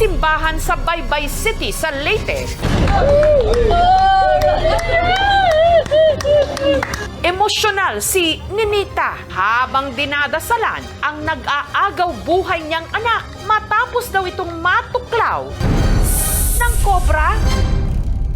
simbahan sa Baybay City sa Leyte. Emosyonal si Ninita habang dinadasalan ang nag-aagaw buhay niyang anak matapos daw itong matuklaw ng kobra.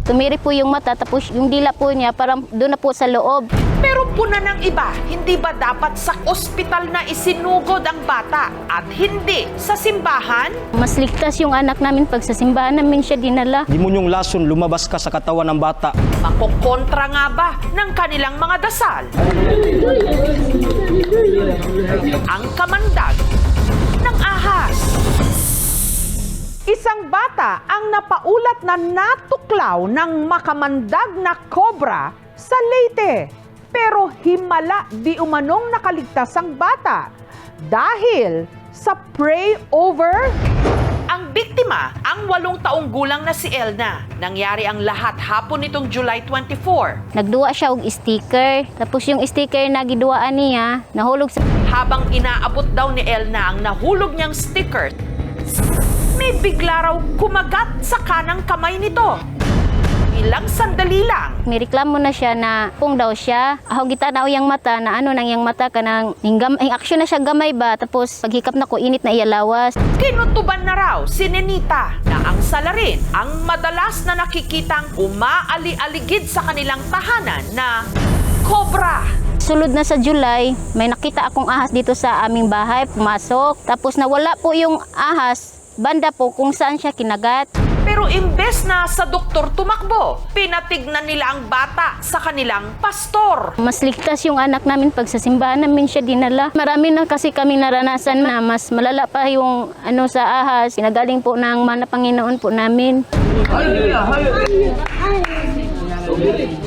Tumiri po yung mata, tapos yung dila po niya parang doon na po sa loob. Pero puna ng iba, hindi ba dapat sa ospital na isinugod ang bata at hindi sa simbahan? Mas ligtas yung anak namin pag sa simbahan namin siya dinala. Demonyong lason lumabas ka sa katawan ng bata. Makokontra nga ba ng kanilang mga dasal? Ang kamandag ng ahas. Isang bata ang napaulat na natuklaw ng makamandag na kobra sa Leyte. Pero himala di umanong nakaligtas ang bata dahil sa pray over. Ang biktima, ang 8 taong gulang na si Elna. Nangyari ang lahat hapon nitong July 24. Nagduwa siya og sticker, tapos yung sticker na giduwaan niya nahulog sa... Habang inaabot daw ni Elna ang nahulog niyang sticker, may bigla raw kumagat sa kanang kamay nito. Ilang sandali lang. May reklamo na siya na pung daw siya. Ako gitanaw yung mata na ano nang yung mata ka nang aksyon na siya gamay ba. Tapos paghikap na ko init na iyalawas. Kinutuban na raw si Ninita na ang salarin ang madalas na nakikitang umaali-aligid sa kanilang tahanan na kobra. Sulod na sa July, may nakita akong ahas dito sa aming bahay, pumasok. Tapos nawala po yung ahas, banda po kung saan siya kinagat. Pero imbes na sa doktor tumakbo, pinatignan nila ang bata sa kanilang pastor. Mas ligtas yung anak namin pag sa simbahan namin siya dinala. Marami na kasi kaming naranasan na mas malala pa yung sa ahas. Pinagaling po ng mana Panginoon po namin.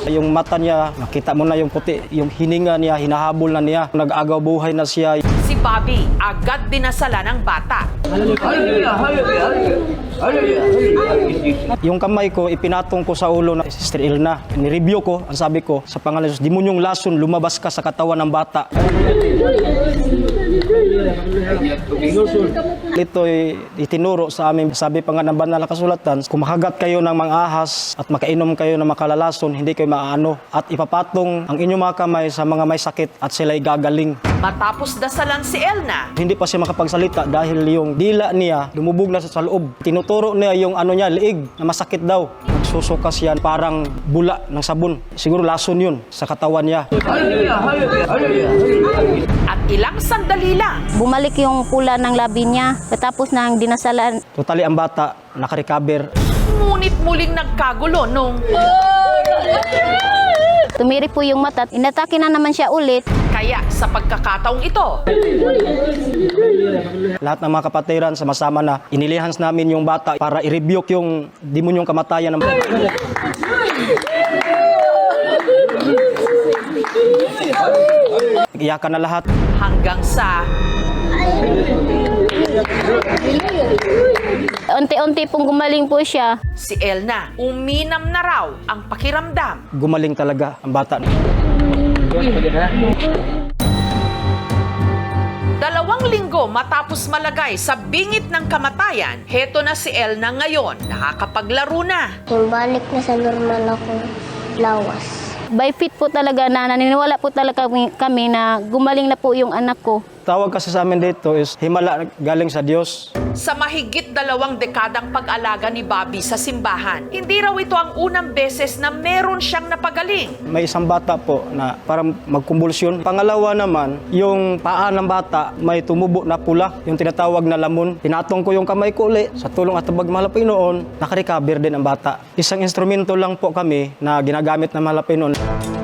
Yung mata niya, nakita mo na yung puti, yung hininga niya, hinahabol na niya. Nag-agaw buhay na siya. Si Bobby agad dinasala ng bata. Yung kamay ko, ipinatong ko sa ulo ng Sister Elna. Ni-review ko, ang sabi ko, sa pangalan ng Diyos, demonyong lason, lumabas ka sa katawan ng bata. Ito itinuro sa amin. Sabi pa nga ng banal na kasulatan, kung makagat kayo ng mga ahas at makainom kayo ng makalalason, hindi kayo maaano. At ipapatong ang inyong mga kamay sa mga may sakit at sila'y gagaling. Matapos dasalan si Elna, Hindi pa siya makapagsalita dahil yung dila niya lumubog na sa loob. Tinuturo niya yung liig na masakit daw. Nagsusukas yan parang bula ng sabon. Siguro lason yun sa katawan niya. at ilang sandali lang, Bumalik yung pula ng labi niya. Katapos ng dinasalan, Totally ang bata nakarecover. ngunit muling nagkagulo nung tumiri po yung mata. Inatake na naman siya ulit. kaya sa pagkakataong ito, Lahat ng mga kapatiran sama-sama na inilihans namin yung bata para i-rebuke yung demonyong kamatayan ng bata. Iyakan na lahat. hanggang sa Unti-unti pong gumaling po siya. si Elna, uminam na raw ang pakiramdam. Gumaling talaga ang bata. 2 linggo matapos malagay sa bingit ng kamatayan, heto na si Elna ngayon, nakakapaglaro na. Yung balik na sa normal ako, lawas. By faith po talaga na naniniwala po talaga kami na gumaling na po yung anak ko. Tawag kasi sa amin dito is himala galing sa Diyos. Sa mahigit 2 dekadang pag-alaga ni Bobby sa simbahan, hindi raw ito ang unang beses na meron siyang napagaling. May isang bata po na parang magkumbulsyon. Pangalawa naman, yung paa ng bata may tumubo na pula, yung tinatawag na lamon. Pinatong ko yung kamay ko ulit. Sa tulong at tabag mahal na Panginoon, nakarecover din ang bata. Isang instrumento lang po kami na ginagamit ng mahal na Panginoon.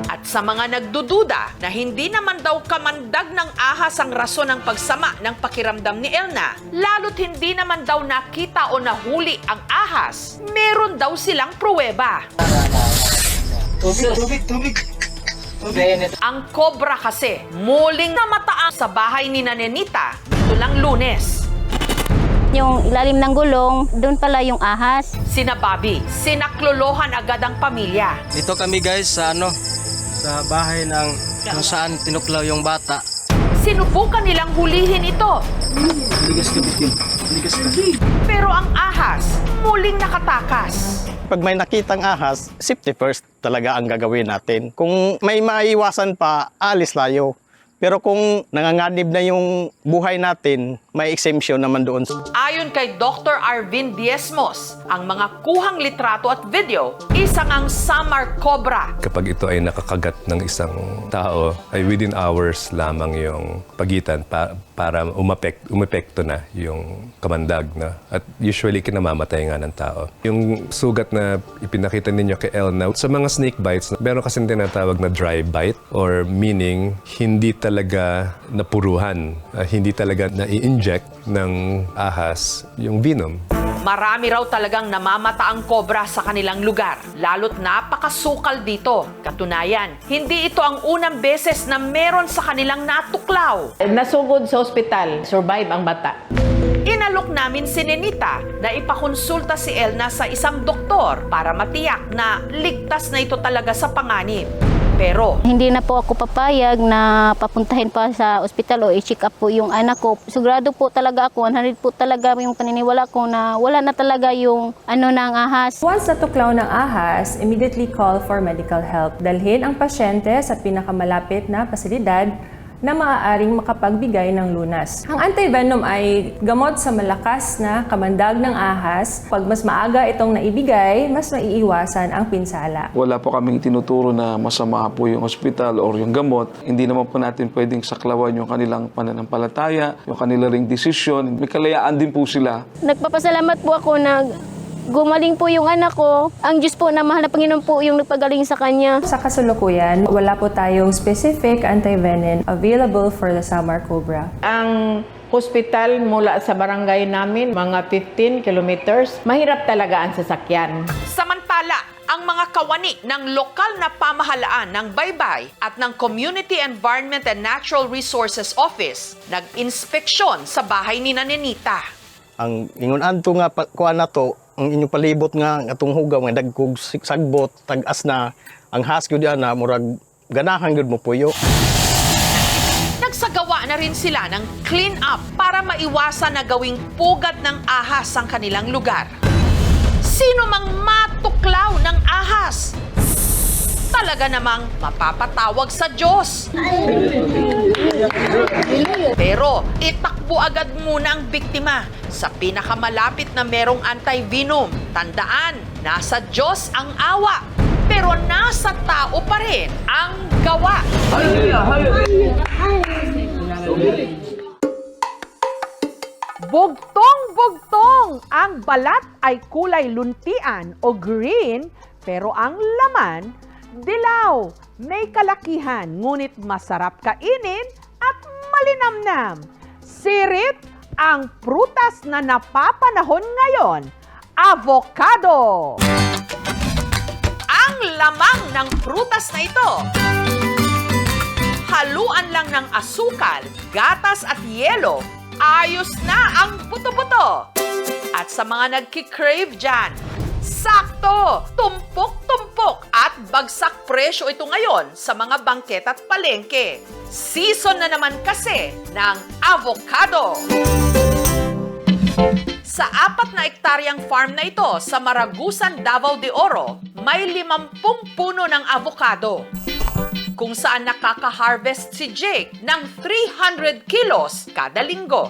At sa mga nagdududa na hindi naman daw kamandag ng ahas ang rason ng pagsama ng pakiramdam ni Elna, lalo't hindi naman daw nakita o nahuli ang ahas, meron daw silang pruweba. Ang kobra kasi muling namataang sa bahay ni Nanenita ito lang Lunes. Yung ilalim ng gulong, doon pala yung ahas. Sina Bobby, sinaklolohan agad ang pamilya. Dito kami guys sa sa bahay ng kung saan tinuklaw yung bata. Sinubukan nilang hulihin ito, Pero ang ahas, muling nakatakas. Pag may nakitang ahas, safety first talaga ang gagawin natin. Kung may maiwasan pa, alis tayo. Pero kung nanganganib na yung buhay natin, may exemption naman doon. Ayon kay Dr. Arvin Diezmos, ang mga kuhang litrato at video, isang ang Samar Cobra. Kapag ito ay nakakagat ng isang tao, ay within hours lamang yung pagitan para umepekto na yung kamandag. Na? At usually kinamamatay nga ng tao. Yung sugat na ipinakita ninyo kay Elna, sa mga snake bites, meron kasing tinatawag na dry bite or meaning hindi talaga napuruhan, hindi talaga na-i-inject ng ahas yung venom. Marami raw talagang namamata ang kobra sa kanilang lugar, lalo't napakasukal dito. Katunayan, hindi ito ang unang beses na meron sa kanilang natuklaw. Nasugod sa ospital, survive ang bata. Inalok namin si Nenita na ipakonsulta si Elna sa isang doktor para matiyak na ligtas na ito talaga sa panganib. Pero Hindi na po ako papayag na papuntahin pa sa ospital o i-check up po yung anak ko. Sigurado po talaga ako, 100 po talaga yung paniniwala ko na wala na talaga yung ng ahas. Once natuklaw ng ahas, immediately call for medical help. Dalhin ang pasyente sa pinakamalapit na pasilidad na maaaring makapagbigay ng lunas. Ang antivenom ay gamot sa malakas na kamandag ng ahas. Pag mas maaga itong naibigay, mas maiiwasan ang pinsala. Wala po kaming tinuturo na masama po yung ospital or yung gamot. Hindi naman po natin pwedeng saklawan yung kanilang pananampalataya, yung kanilang ring desisyon. May kalayaan din po sila. Nagpapasalamat po ako na gumaling po yung anak ko. Ang Diyos po na mahal na Panginoon po yung nagpagaling sa kanya. Sa kasalukuyan, wala po tayong specific antivenom available for the Samar Cobra. Ang hospital mula sa barangay namin, mga 15 kilometers, mahirap talaga ang sasakyan. samantala, ang mga kawani ng lokal na pamahalaan ng Baybay at ng Community Environment and Natural Resources Office nag-inspeksyon sa bahay ni Nenita. Ang ingon adto nga kuan nato, ang inyong palibot nga atong hugaw nga dagkog sagbot, tag-as na ang hasgo diyan na murag ganahan gud mo puyo. Nagsagawa na rin sila ng clean up para maiwasan na gawing pugad ng ahas ang kanilang lugar. Sino mang matuklaw ng ahas, talaga namang mapapatawag sa Diyos. Pero itakbo agad muna ang biktima sa pinakamalapit na merong anti-venom. Tandaan, nasa Diyos ang awa, pero nasa tao pa rin ang gawa. Bugtong-bugtong! Ang balat ay kulay luntian o green, pero ang laman, dilaw. May kalakihan, ngunit masarap kainin at malinamnam. Sirit ang prutas na napapanahon ngayon, avocado. Ang lamang ng prutas na ito, haluan lang ng asukal, gatas at yelo, ayos na ang buto-buto. At sa mga nagki-crave dyan, sakto, tumpok-tumpok at bagsak presyo ito ngayon sa mga bangket at palengke. Season na naman kasi ng avocado. Sa 4 na ektaryang farm na ito sa Maragusan, Davao de Oro, may 50 puno ng avocado, kung saan nakaka-harvest si Jake ng 300 kilos kada linggo.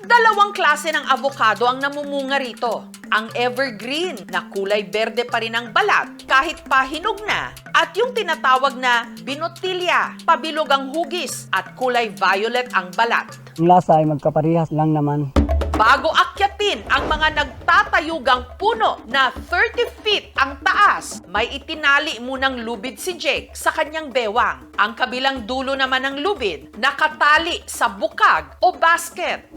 Dalawang klase ng avocado ang namumunga rito. Ang evergreen na kulay berde pa rin ang balat kahit pahinog na, at yung tinatawag na binotilya, pabilog ang hugis at kulay violet ang balat. Ang lasa ay magkaparehas lang naman. Bago akyatin ang mga nagtatayugang puno na 30 feet ang taas, may itinali munang lubid si Jake sa kanyang bewang. Ang kabilang dulo naman ng lubid nakatali sa bukag o basket.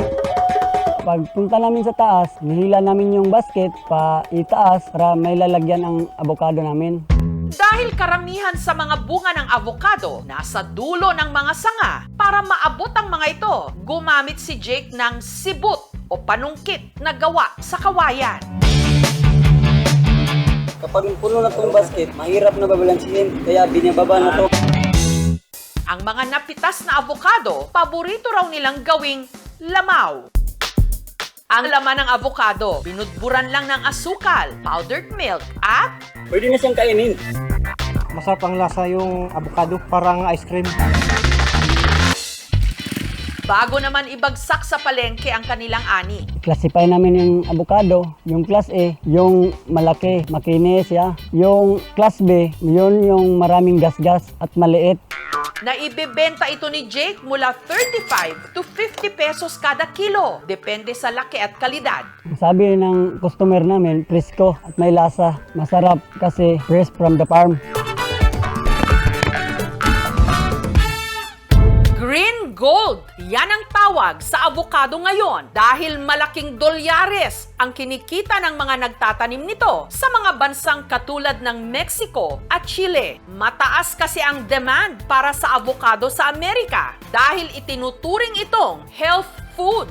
Pagpunta namin sa taas, nihila namin yung basket pa itaas para may lalagyan ang avocado namin. Dahil karamihan sa mga bunga ng avocado nasa dulo ng mga sanga, para maabot ang mga ito, gumamit si Jake ng sibut o panungkit na gawa sa kawayan. Kapag puno na itong basket, mahirap na babalansihin, kaya binababa na to. Ang mga napitas na avocado, paborito raw nilang gawing lamaw. Ang laman ng avocado, binudburan lang ng asukal, powdered milk, at Pwede na siyang kainin. Masarap ang lasa yung avocado, parang ice cream. bago naman ibagsak sa palengke ang kanilang ani. Classify namin yung avocado, yung class A, yung malaki, makinis siya. Yung class B, yun yung maraming gasgas at maliit. Na ibebenta ito ni Jake mula 35 to 50 pesos kada kilo. Depende sa laki at kalidad. Sabi ng customer namin, presko at may lasa. Masarap kasi fresh from the farm. Green gold! Yan ang tawag sa avocado ngayon dahil malaking dolyares ang kinikita ng mga nagtatanim nito sa mga bansang katulad ng Mexico at Chile. Mataas kasi ang demand para sa avocado sa Amerika dahil itinuturing itong health food.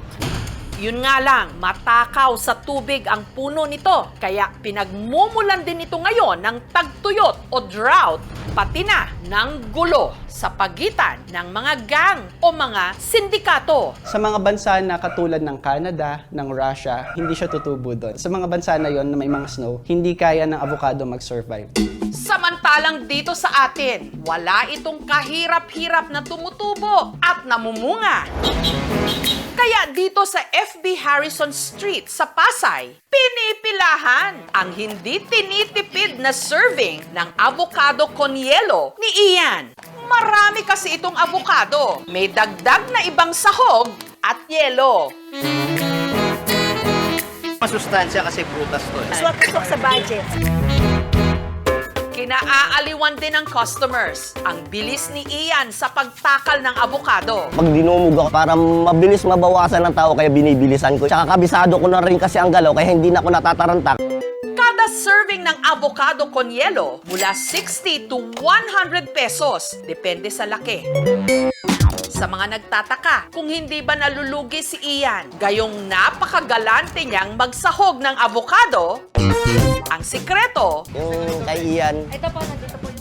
Yun nga lang, matakaw sa tubig ang puno nito kaya pinagmumulan din ito ngayon ng tagtuyot o drought pati na ng gulo sa pagitan ng mga gang o mga sindikato. Sa mga bansa na katulad ng Canada, ng Russia, hindi siya tutubo doon. Sa mga bansa na yon na may mga snow, hindi kaya ng avocado mag-survive. Samantalang dito sa atin, wala itong kahirap-hirap na tumutubo at namumunga. Kaya dito sa FB Harrison Street sa Pasay, pinipilahan ang hindi tinitipid na serving ng avocado con yelo ni Ian. Marami kasi itong avocado. May dagdag na ibang sahog at yelo. Masustansya kasi prutas to. Swak-swak sa budget. Kinaaaliwan din ng customers ang bilis ni Ian sa pagtakal ng avocado. Pag dinumog ako, para mabilis mabawasan ng tao, kaya binibilisan ko. Tsaka kabisado ko na rin kasi ang galaw, kaya hindi na ako natatarantak. Kada serving ng avocado con yelo, mula 60 to 100 pesos, depende sa laki. Sa mga nagtataka kung hindi ba nalulugi si Ian, gayong napakagalante niyang magsahog ng avocado, ang sikreto, Yung kay Ian,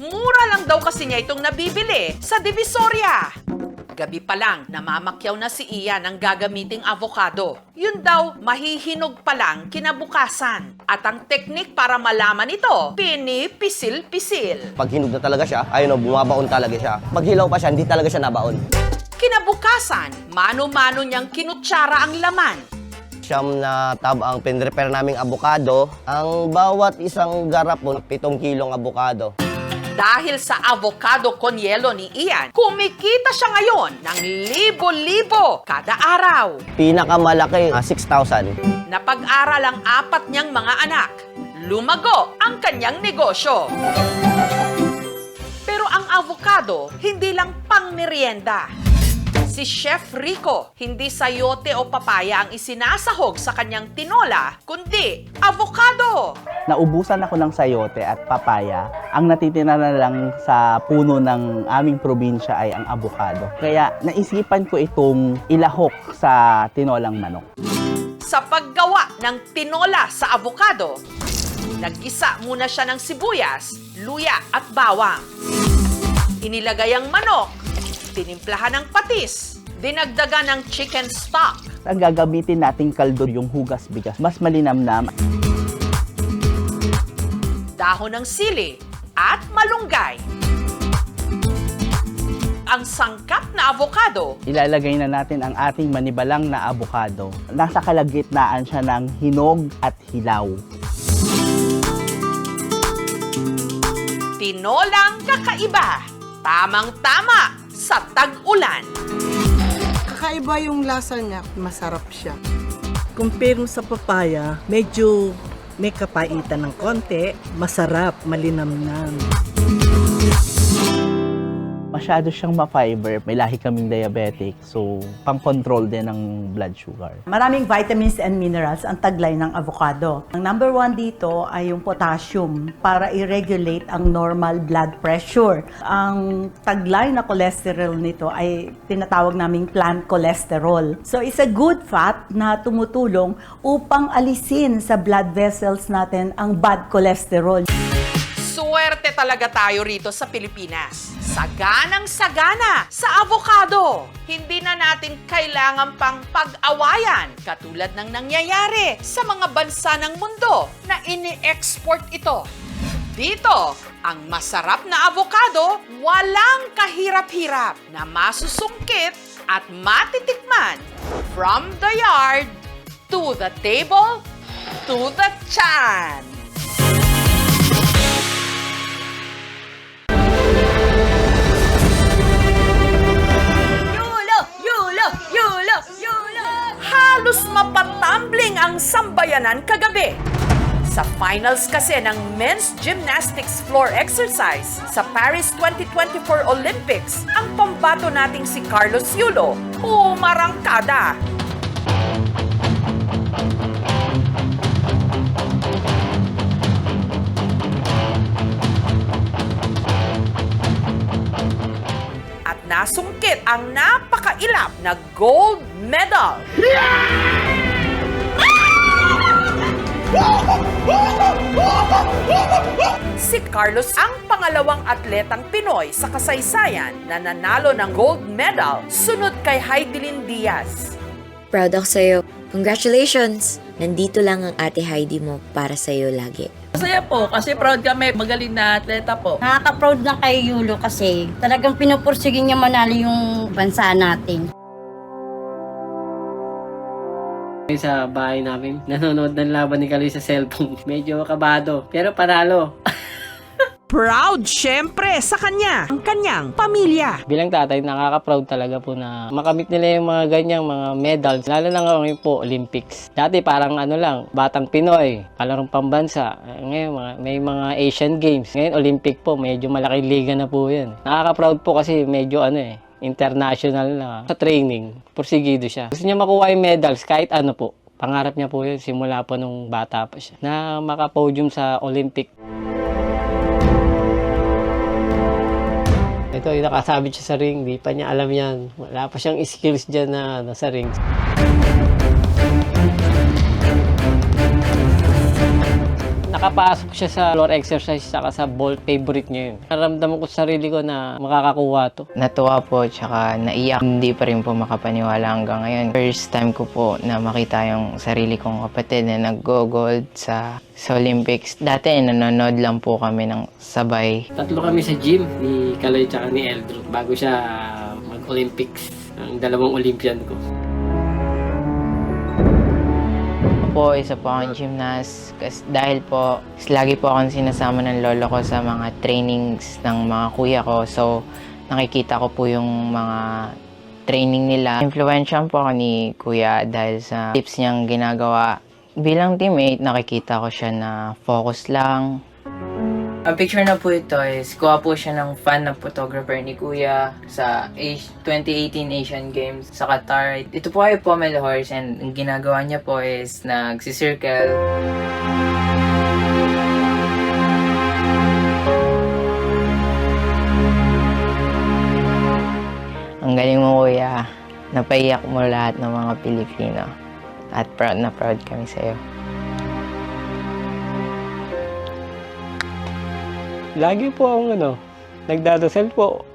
mura lang daw kasi niya itong nabibili sa Divisoria. Gabi pa lang, namamakyaw na si Ian ang gagamiting avocado. Yun daw, mahihinog pa lang kinabukasan. At ang teknik para malaman ito, pinipisil-pisil. pag hinog na talaga siya, ayun o, bumabaon talaga siya. Pag hilaw pa siya, hindi talaga siya nabaon. Kinabukasan, mano-mano niyang kinutsara ang laman. Siyam na tab ang pinrepair naming avocado. Ang bawat isang garapon, 7 kilong avocado. Dahil sa avocado con yelo ni Ian, kumikita siya ngayon ng libo-libo kada araw. Pinakamalaki, 6,000. Napag-aral ang 4 niyang mga anak. Lumago ang kanyang negosyo. Pero ang avocado, hindi lang pang merienda. Si Chef Rico, hindi sayote o papaya ang isinasahog sa kanyang tinola, kundi avocado. Naubusan ako ng sayote at papaya. Ang natitira na lang sa puno ng aming probinsya ay ang avocado. Kaya naisipan ko itong ilahok sa tinolang manok. Sa paggawa ng tinola sa avocado, nag-gisa muna siya ng sibuyas, luya at bawang. Inilagay ang manok, tinimplahan ng patis, dinagdagan ng chicken stock. Ang gagamitin nating kaldo yung hugas bigas, mas malinamnam. Dahon ng sili at malunggay. Ang sangkap na avocado, Ilalagay na natin ang ating manibalang na avocado. Nasa kalagitnaan siya ng hinog at hilaw. tinolang kakaiba, tamang-tama sa tag-ulan. Kakaiba yung lasa niya, masarap siya. Compare mo sa papaya, medyo may kapaitan ng konti, masarap, malinamnam. Masyado siyang ma-fiber. May lahi kaming diabetic, so pang-control din ng blood sugar. Maraming vitamins and minerals ang taglay ng avocado. Ang number 1 dito ay yung potassium para i-regulate ang normal blood pressure. Ang taglay na cholesterol nito ay tinatawag naming plant cholesterol. So it's a good fat na tumutulong upang alisin sa blood vessels natin ang bad cholesterol. Suwerte talaga tayo rito sa Pilipinas. Sa Saganang-sagana sa avocado. Hindi na natin kailangan pang pag-awayan katulad ng nangyayari sa mga bansa ng mundo na ini-export ito. Dito, ang masarap na avocado, walang kahirap-hirap na masusungkit at matitikman from the yard to the table to the chan. Halos mapatambling ang sambayanan kagabi. Sa finals kasi ng men's gymnastics floor exercise sa Paris 2024 Olympics, ang pambato nating si Carlos Yulo, umarangkada. At nasungkit ang napakailap na gold medal. Si Carlos ang pangalawang atletang Pinoy sa kasaysayan na nanalo ng gold medal sunod kay Heidelin Diaz. Proud ako sa'yo. Congratulations! Nandito lang ang ate Heidi mo para sa'yo lagi. Masaya po kasi proud kami, magaling na atleta po. Nakaka-proud na kay Yulo kasi talagang pinupursige niya manalo yung bansa natin. Sa bahay namin, nanonood ng laban ni Kaloy sa cellphone. Medyo kabado, pero panalo. Proud syempre sa kanya, ang kanyang pamilya. Bilang tatay, nakaka-proud talaga po na makamit nila yung mga ganyang mga medals. Lalo na ngayon po, Olympics. Dati parang ano lang, batang Pinoy, kalarong pambansa. Ngayon, may mga Asian Games. Ngayon, Olympic po, medyo malaking liga na po yan. Nakaka-proud po kasi medyo international na sa training. Porsigido siya. Gusto niya makuha yung medals kahit ano po. Pangarap niya po yun simula po nung bata pa siya na maka-podium sa Olympic. Ito, yung nakasabit siya sa ring, di pa niya alam yan. Wala pa siyang skills dyan na nasa ring. Nakapasok siya sa floor exercise saka sa ball, favorite niya yun. Naramdaman ko sa sarili ko na makakakuha to. Natuwa po, tsaka naiyak. Hindi pa rin po makapaniwala hanggang ngayon. First time ko po na makita yung sarili kong kapatid na nag-gold sa Olympics. Dati nanonood lang po kami ng sabay. Tatlo kami sa gym, ni Kaloy tsaka ni Eldro, bago siya mag-Olympics. Ang dalawang Olympian ko. Po, isa po akong gymnast kasi dahil po lagi po akong sinasama ng lolo ko sa mga trainings ng mga kuya ko, so nakikita ko po yung mga training nila. Influensya po ako ni kuya dahil sa tips niyang ginagawa. Bilang teammate, nakikita ko siya na focus lang. Ang picture na po ito is kuha po siya ng fan na photographer ni Kuya sa 2018 Asian Games sa Qatar. Ito po ay pommel horse and ang ginagawa niya po is nagsisircle. Ang galing mo, Kuya. Napaiyak mo lahat ng mga Pilipino. At proud na proud kami sa'yo. Lagi po akong nagdadasal po.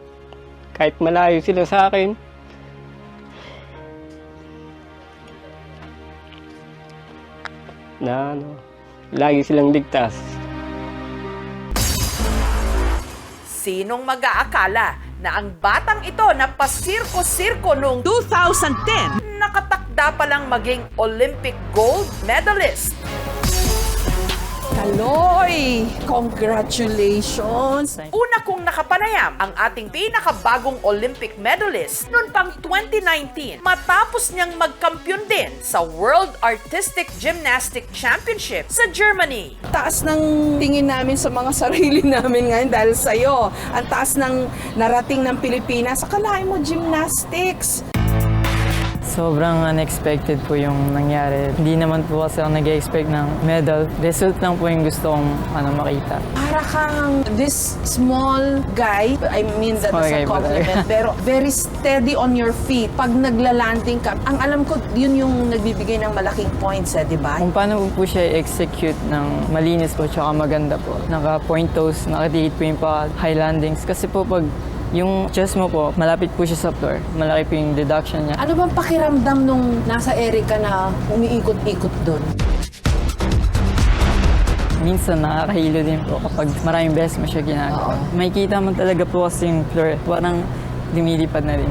Kahit malayo sila sa akin. Na lagi silang ligtas. Sinong mag-aakala na ang batang ito na pasirko-sirko noong 2010 nakatakda palang maging Olympic gold medalist? Kaloy! Congratulations! Una kong nakapanayam ang ating pinakabagong Olympic medalist noon pang 2019 matapos niyang magkampiyon din sa World Artistic Gymnastic Championship sa Germany. Taas ng tingin namin sa mga sarili namin ngayon dahil sa'yo. Ang taas ng narating ng Pilipinas. Akalain mo, gymnastics. Sobrang unexpected po yung nangyari. Hindi naman po kasi ako nag-expect ng medal. Result lang po yung gusto kong makita. Para kang this small guy, I mean that as a compliment, pero very steady on your feet. Pag naglalanding ka, ang alam ko, yun yung nagbibigay ng malaking points, di ba? Kung paano po siya execute ng malinis po tsaka maganda po. Naka-point toes, nakatihit po yung high landings. Kasi po pag Yung chest mo po, malapit po siya sa floor. Malaki po yung deduction niya. Ano bang pakiramdam nung nasa Erica na umiikot-ikot doon? Minsan nakakahilo din po kapag maraming beses mo siya ginagawa. May kita mo talaga po kasi yung floor. Parang lumilipad na rin.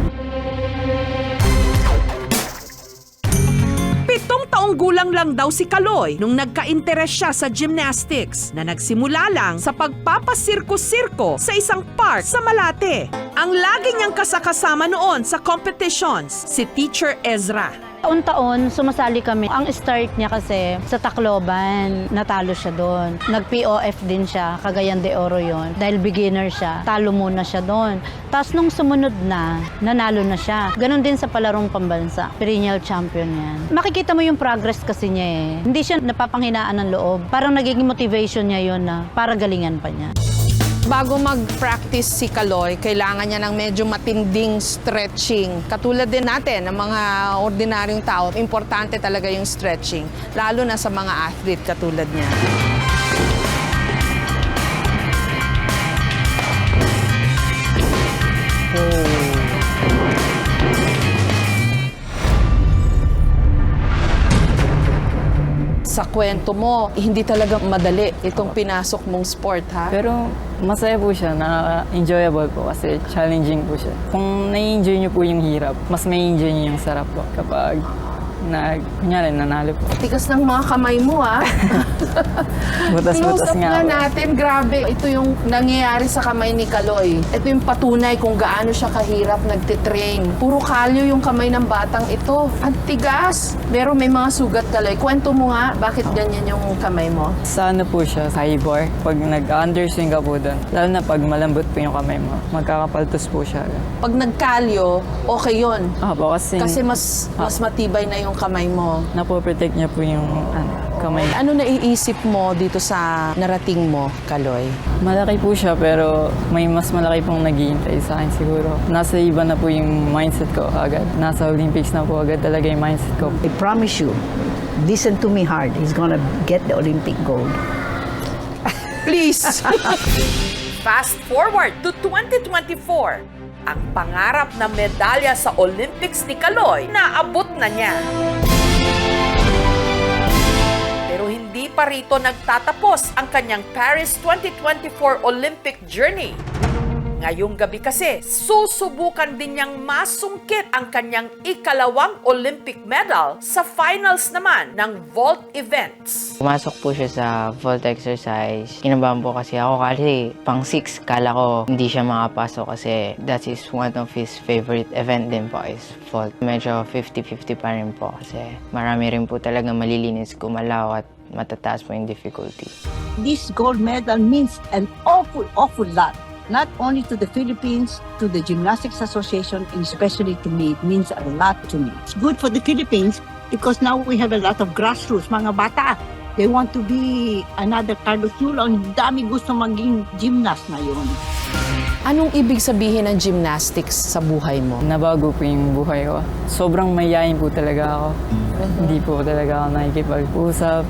7 taong gulang lang daw si Kaloy nung nagka-interes siya sa gymnastics na nagsimula lang sa pagpapasirko-sirko sa isang park sa Malate. Ang lagi niyang kasakasama noon sa competitions, si Teacher Ezra. Taon-taon, sumasali kami. Ang start niya kasi sa Tacloban, natalo siya doon. Nag-POF din siya, Cagayan de Oro yon. Dahil beginner siya, talo muna siya doon. Tapos nung sumunod na, nanalo na siya. Ganon din sa palarong pambansa, perennial champion yan. Makikita mo yung progress kasi niya eh. Hindi siya napapanghinaan ng loob. Parang nagiging motivation niya yon na para galingan pa niya. Bago mag-practice si Kaloy, kailangan niya ng medyo matinding stretching. Katulad din natin, ng mga ordinaryong tao, importante talaga yung stretching. Lalo na sa mga athlete katulad niya. Sa kwento mo, hindi talaga madali itong pinasok mong sport, ha? Pero masaya po siya, enjoyable po kasi challenging po siya. Kung nai-enjoy niyo po yung hirap, mas may enjoy niyo yung sarap po kapag kunyari, nanalo po. Tigas ng mga kamay mo, ha? Butas-butas nga po. natin, grabe. Ito yung nangyayari sa kamay ni Kaloy. Ito yung patunay kung gaano siya kahirap nagtitrain. Puro kalyo yung kamay ng batang ito. Ang tigas. Pero may mga sugat, Kaloy. Kwento mo nga, bakit ganyan yung kamay mo? Sa ano po siya, sa high bar, pag nag-underswing ka po doon, lalo na pag malambot po yung kamay mo, magkakapaltos po siya. Pag nagkalyo, okay yun. Opo, kasi mas matibay na yung kamay mo. Napoprotect niya po yung kamay. Ano naiisip mo dito sa narating mo, Kaloy? Malaki po siya pero may mas malaki pong naghihintay sa akin siguro. Nasa iba na po yung mindset ko agad. Nasa Olympics na po agad talaga yung mindset ko. I promise you, listen to me hard, he's gonna get the Olympic gold. Please! Fast forward to 2024. Ang pangarap na medalya sa Olympics ni Kaloy, naabot na niya. Pero hindi pa rito nagtatapos ang kanyang Paris 2024 Olympic journey. Ngayong gabi kasi, susubukan din niyang masungkit ang kanyang ikalawang Olympic medal sa finals naman ng vault events. Pumasok po siya sa vault exercise. Kinabahan po kasi ako kasi pang 6, kala ko hindi siya makapasok kasi that is one of his favorite event din po is vault. Medyo 50-50 pa rin po kasi marami rin po talaga malilinis, gumalaw at matataas po yung difficulty. This gold medal means an awful lot. Not only to the Philippines, to the Gymnastics Association, and especially to me, it means a lot to me. It's good for the Philippines because now we have a lot of grassroots, mga bata. They want to be another Carlos Yulo. Ang dami gusto maging gymnast ngayon. Anong ibig sabihin ng gymnastics sa buhay mo? Nabago po yung buhay ko. Sobrang mayayain po talaga ako. Hindi po talaga ako nakikipag-usap.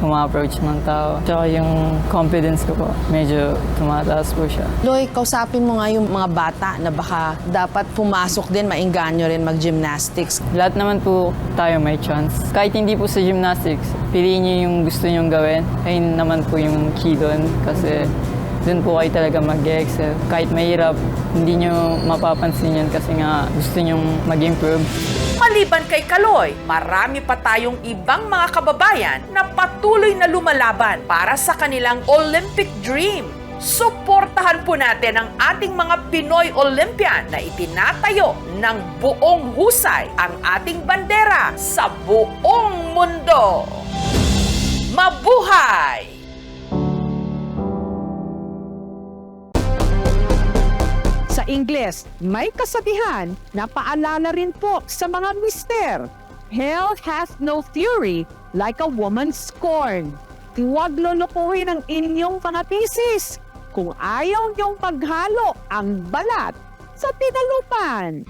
Uma-approach ng tao. Tsaka yung confidence ko po, medyo tumataas po siya. Loy, kausapin mo nga yung mga bata na baka dapat pumasok din, maingganyo rin mag-gymnastics. Lahat naman po tayo may chance. Kahit hindi po sa gymnastics, piliin niyo yung gusto niyong gawin. Ayun naman po yung key doon kasi doon po kayo talaga mag-excel. Kahit mahirap, hindi niyo mapapansin yan kasi nga gusto niyong mag-improve. Maliban kay Kaloy, marami pa tayong ibang mga kababayan na patuloy na lumalaban para sa kanilang Olympic dream. Suportahan po natin ang ating mga Pinoy Olympian na itinatayo ng buong husay ang ating bandera sa buong mundo. Mabuhay! Sa Ingles, may kasabihan na paalala rin po sa mga mister. Hell has no fury like a woman scorned. Huwag lulukuhin ang inyong mga pisis kung ayaw niyong paghalo ang balat sa tinalupan.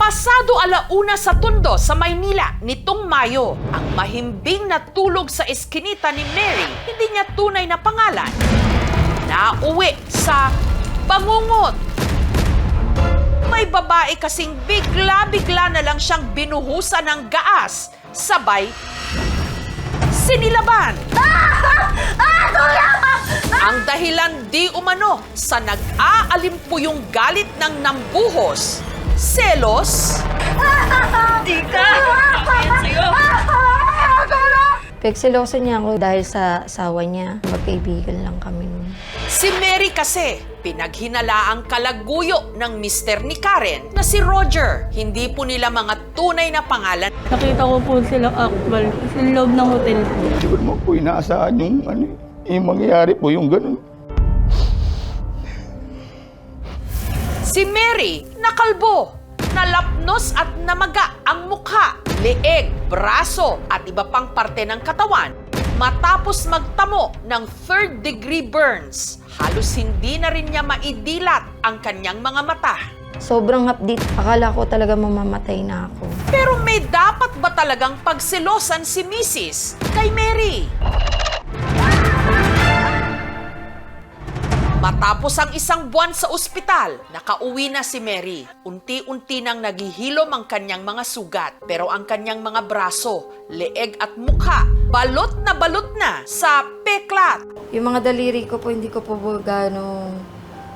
Pasado 1:00 sa Tondo sa Maynila nitong Mayo, ang mahimbing na tulog sa eskinita ni Mary, hindi niya tunay na pangalan, nauwi sa bangungot. May babae kasing bigla-bigla na lang siyang binuhusan ng gaas, sabay sinilaban. Ang dahilan di umano sa nag-aalimpuyong galit ng nambuhos, selos, Pagseloso niya ako dahil sa asawa niya. Magkaibigan lang kami nun. Si Mary kasi, pinaghinala ang kalaguyo ng mister ni Karen na si Roger. Hindi po nila mga tunay na pangalan. Nakita ko po silang akbal sa loob ng hotel po. Hindi ko naman po inaasahan yung mangyayari po yung ganun. Si Mary, nakalbo, nalapnos at namaga ang mukha, leeg, braso at iba pang parte ng katawan matapos magtamo ng 3rd-degree burns. Halos hindi na rin niya maidilat ang kanyang mga mata. Sobrang hapdi. Akala ko talaga mamamatay na ako. Pero may dapat ba talagang pagselosan si Mrs. kay Mary? Matapos ang 1 buwan sa ospital, nakauwi na si Mary. Unti-unti nang naghihilom ang kanyang mga sugat. Pero ang kanyang mga braso, leeg at mukha, balot na sa peklat. Yung mga daliri ko po, hindi ko po gano'ng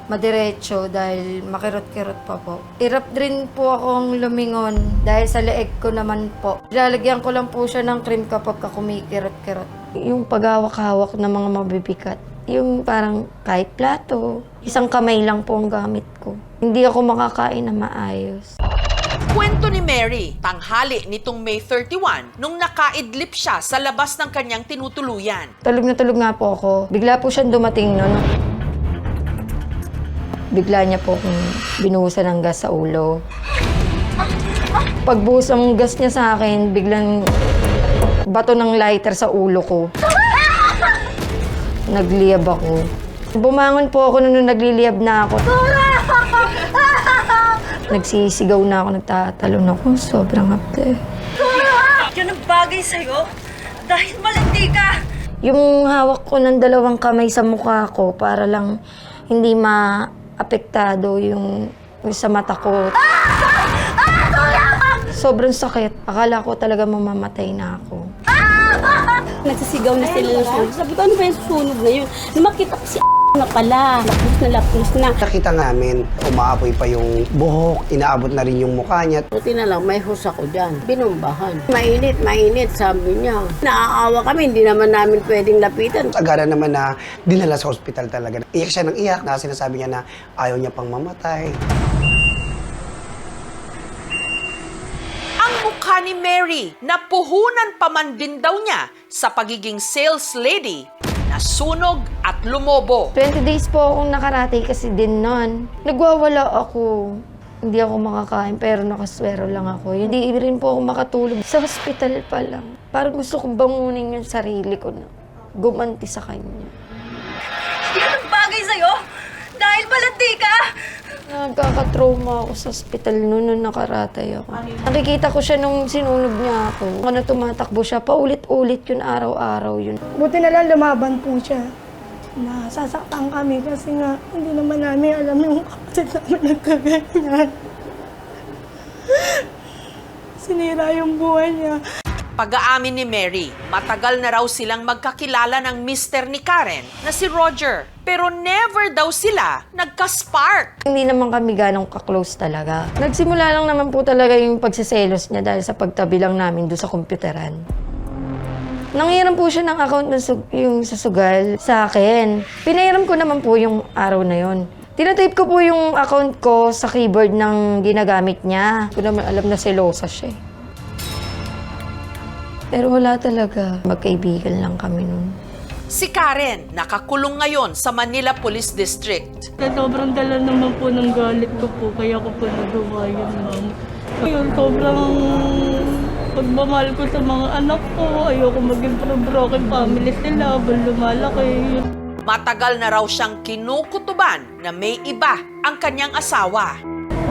madiretso dahil makirot-kirot pa po. Hirap din po akong lumingon dahil sa leeg ko naman po. Lalagyan ko lang po siya ng cream kapag kumikirot-kirot. Yung paghawak-hawak ng mga mabibigat. Yung parang kahit plato, isang kamay lang po ang gamit ko. Hindi ako makakain na maayos. Kwento ni Mary, tanghali nitong May 31, nung nakaidlip siya sa labas ng kanyang tinutuluyan. Tulog na tulog nga po ako. Bigla po siyang dumating noon. Bigla niya po akong binuhusan ng gas sa ulo. Pagbuhos ang gas niya sa akin, biglang bato ng lighter sa ulo ko. Nagliyab ako. Bumangon po ako nung nagliliyab na ako. Nagsisigaw na ako, nagtatalon ako. Sobrang hapde. Yun ang bagay sa'yo dahil malandi ka. Yung hawak ko ng 2 kamay sa mukha ko para lang hindi maapektado yung sa mata ko. Sobrang sakit. Akala ko talaga mamamatay na ako. Nagsisigaw na sila ng sunog. Sabi ko, ano ba yung sunog na yun? Nung makita ko si na pala. Lapos na. Nakita namin, umaapoy pa yung buhok, inaabot na rin yung mukha niya. Buti na lang, may hus ako dyan. Binumbahan. Mainit, sabi niya. Naaawa kami, hindi naman namin pwedeng lapitan. Agaran naman na dinala sa ospital talaga. Iyak siya ng iyak na sinasabi niya na ayaw niya pang mamatay. Mukha ni Mary, napuhunan pa man din daw niya sa pagiging sales lady, nasunog at lumobo. 20 days po akong nakarate kasi din nun. Nagwawala ako. Hindi ako makakain pero nakaswero lang ako. Hindi rin po ako makatulog. Sa hospital pa lang. Parang gusto kong bangunin yung sarili ko na gumanti sa kanya. Yan ang bagay sa'yo dahil malandi ka. Nagkakatrauma ako sa ospital noon nung nakaratay ako. Nakikita ko siya nung sinunog niya ako. Ano tumatakbo siya, paulit-ulit yun, araw-araw yun. Buti na lang lumaban po siya. Nasasaktan kami kasi nga hindi naman namin alam yung kapatid namin nagkaganyan. Sinira yung buhay niya. Pag-aamin ni Mary, matagal na raw silang magkakilala ng mister ni Karen na si Roger. Pero never daw sila nagka-spark. Hindi naman kami ganong ka-close talaga. Nagsimula lang naman po talaga yung pagsiselos niya dahil sa pagtabi lang namin doon sa kompyuteran. Nanghiram po siya ng account na yung sa sugal sa akin. Pinahiram ko naman po yung araw na yon. Tinatape ko po yung account ko sa keyboard ng ginagamit niya. Hindi ko naman alam na selosa siya. Pero wala talaga. Magkaibigan lang kami nun. Si Karen, nakakulong ngayon sa Manila Police District. Sobrang dala naman po ng galit ko po, kaya ko po nagawa yun, ma'am. Ngayon, sobrang pagmamahal ko sa mga anak ko. Ayoko maging broken family sila habang lumalaki. Matagal na raw siyang kinukutuban na may iba ang kanyang asawa.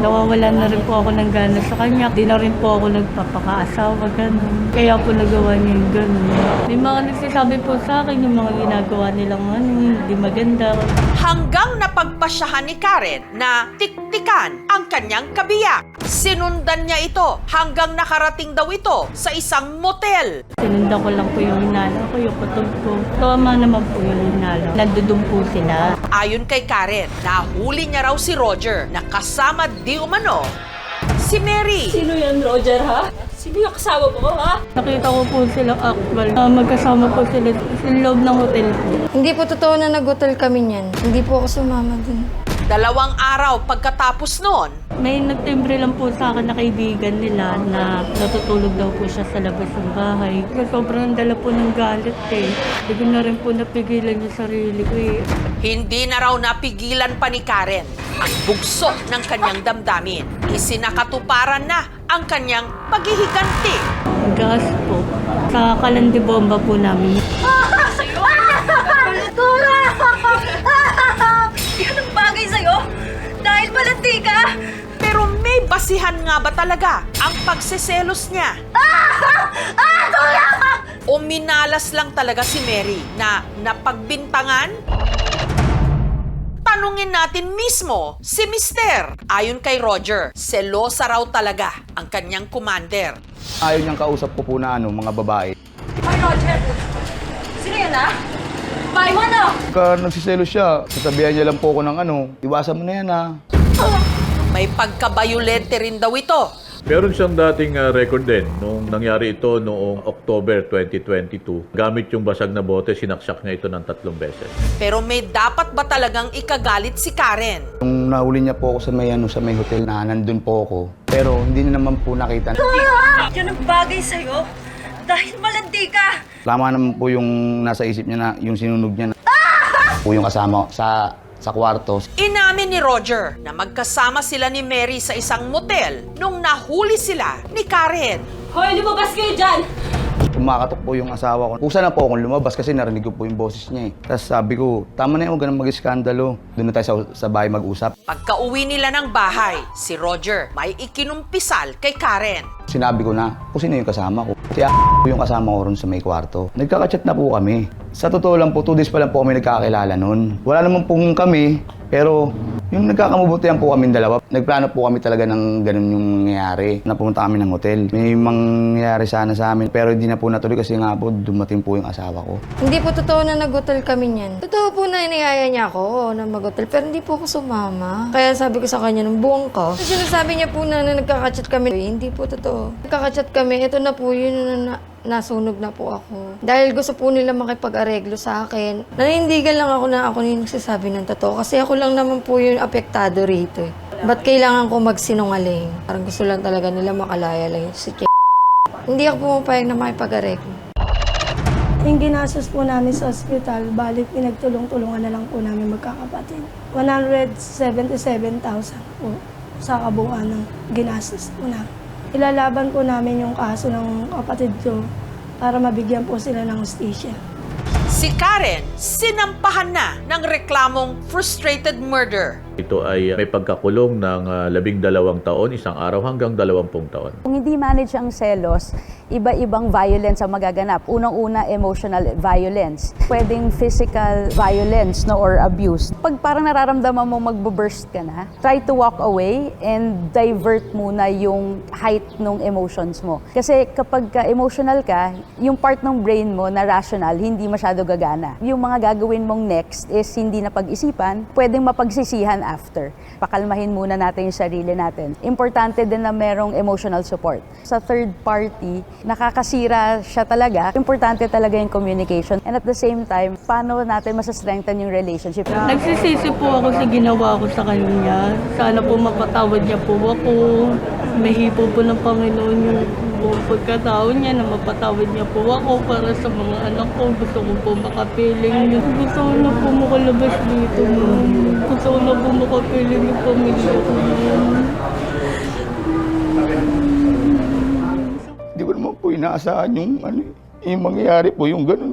Nawawalan na rin po ako ng gana sa kanya. Di na rin po ako nagpapakaasawa, gano'n. Kaya po nagawa niya yung gano'n. May mga nagsasabi po sa akin yung mga ginagawa nilang hindi maganda. Hanggang napagpasyahan ni Karen na tiktikan ang kanyang kabiyak. Sinundan niya ito hanggang nakarating daw ito sa isang motel. Sinundan ko lang po yung hinala ko, yung patog ko. Tama naman po yung hinala. Nandudun po sila. Ayon kay Karen, nahuli niya raw si Roger na kasama di umano si Mary. Sino yan, Roger, ha? Sino yung kasama mo, ha? Nakita ko po silang actual. Magkasama po sila sa loob ng hotel po. Hindi po totoo na nag-hotel kami niyan. Hindi po ako sumama dun. 2 araw pagkatapos noon, May nagtimbre lang po sa akin na kaibigan nila na natutulog daw po siya sa labas ng bahay. Kasi sobrang dala po ng galit eh. Hindi ko na rin po napigilan yung sarili ko eh. hindi na raw napigilan pa ni Karen ang bugso ng kanyang damdamin. Isinakatuparan na ang kanyang paghihiganti. Gas po. Sa kalandibomba po namin. Tura! Yan ang bagay sa'yo? Dahil balati ka? Pero may basihan nga ba talaga ang pagseselos niya? Tura! O minalas lang talaga si Mary na napagbintangan? Tanungin natin mismo si Mister. Ayon kay Roger, selosa raw talaga ang kanyang commander. Ayaw niyang kausap ko po na mga babae. Hoy, Roger! Sino yan, ha? Bahay mo, no? Pagka nagsiselos siya, sasabihan niya lang po ako ng iwasan mo na yan May pagkabayolente rin daw ito. Meron siyang dating record din nung nangyari ito noong October 2022. Gamit yung basag na bote, sinaksak niya ito ng 3 beses. Pero may dapat ba talagang ikagalit si Karen? Nung nahuli niya po ako sa may hotel na nandun po ako, pero hindi na naman po nakita. Yan ang bagay sa'yo? Dahil malandi ka! Tama naman po yung nasa isip niya na yung sinunog niya na po yung kasama sa kwarto. Inamin ni Roger na magkasama sila ni Mary sa isang motel nung nahuli sila ni Karen. Hoy, lumabas kayo dyan! Kumakatok po yung asawa ko. Kusa na po akong lumabas kasi narinig ko po yung boses niya eh. Tapos sabi ko, tama na yun, huwag ka nang mag-iskandalo. Doon na tayo sa bahay mag-usap. Pagka-uwi nila ng bahay, si Roger may ikinumpisal kay Karen. Sinabi ko na, kung sino yung kasama ko. Si yung kasama ko ron sa may kwarto. Nagkaka-chat na po kami. Sa totoo lang po, 2 days pa lang po kami nagkakilala nun. Wala naman pong kami, pero yung nagkakamubutihan po kami dalawa. Nagplano po kami talaga ng ganun yung nangyayari. Napunta kami ng hotel. May mangyayari sana sa amin, pero hindi na po natuloy kasi nga po dumating po yung asawa ko. Hindi po totoo na nag-hotel kami niyan. Totoo po na inihaya niya ako na mag-hotel, pero hindi po ako sumama. Kaya sabi ko sa kanya, nung buwang ka. Kasi sinasabi niya po na nagkaka-chat kami. Hindi po totoo. Nagkaka-chat kami, ito na po yun na nasunog na po ako. Dahil gusto po nila makipag-areglo sa akin. Nanindigan lang ako na ako yung nagsasabi ng totoo. Kasi ako lang naman po yung apektado rito eh. Ba't kailangan ko magsinungaling? Parang gusto lang talaga nila makalaya lang yung si Hindi ako pumapayag na makipag-areglo. Yung ginastos po namin sa ospital, balik pinagtulong-tulungan na lang po namin magkakapatid. 177,000 po sa kabuuan ng ginastos po namin. Ilalaban po namin yung kaso ng kapatid ko para mabigyan po sila ng hustisya. Si Karen, sinampahan na ng reklamong frustrated murder. Ito ay may pagkakulong ng 12 taon, 1 araw hanggang 20 taon. Kung hindi manage ang selos, iba-ibang violence ang magaganap. Unang-una, emotional violence. Pwedeng physical violence or abuse. Pag parang nararamdaman mo magbo-burst ka na, try to walk away and divert muna yung height ng emotions mo. Kasi kapag emotional ka, yung part ng brain mo na rational, hindi masyado gagana. Yung mga gagawin mong next is hindi na pag-isipan, pwedeng mapagsisihan after. Pakalmahin muna natin yung sarili natin. Importante din na merong emotional support. Sa third party, nakakasira siya talaga. Importante talaga yung communication. And at the same time, paano natin masastrengthen yung relationship? Nagsisisi po ako sa ginawa ko sa kanya. Sana po mapatawad niya po ako. Mahipo po ng Panginoon yung buong pagkatao niya na mapatawad niya po ako para sa mga anak ko. Gusto ko po makapiling niya. Gusto ko na po makalabas dito. Gusto ko na po makapiling yung pamilya ko. Hindi ko naman po inaasahan yung mangyayari po yung ganun.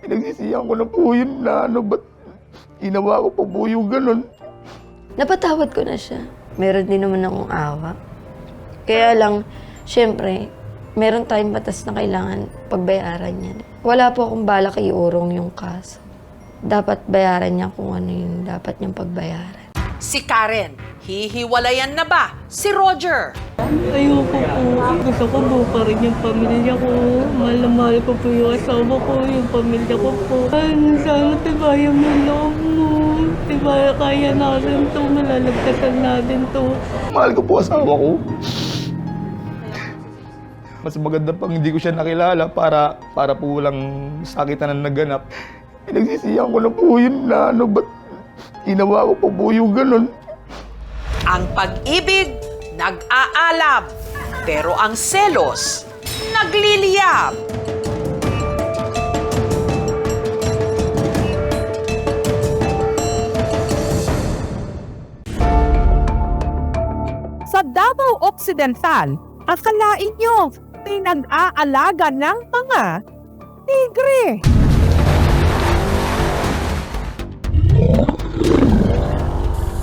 Pinagsisihan ko na po yun na ba't ginawa ko po yung ganun. Napatawad ko na siya. Meron din naman akong awa. Kaya lang, syempre, meron tayong batas na kailangan pagbayaran niya. Wala po akong balak iurong yung kaso. Dapat bayaran niya kung ano yung dapat niyang pagbayaran. Si Karen, hihiwalayan na ba si Roger? Ayoko po. Gusto ko buo pa rin yung pamilya ko. Mahal na mahal ko po yung asawa ko, yung pamilya ko po. Sana tibayan mo yung loob mo. Tibaya, kaya natin to. Malalagtasan natin to. Mahal ko po asawa ko. Mas maganda pang hindi ko siya nakilala para po walang sakitan na naganap. Pinagsisihan ko na po yun na ba't ginawa ko po yung ganun. Ang pag-ibig, nag-aalab. Pero ang selos, nagliliyab. Sa Davao Occidental, akalain nyo, pinag-aalaga ng mga tigre.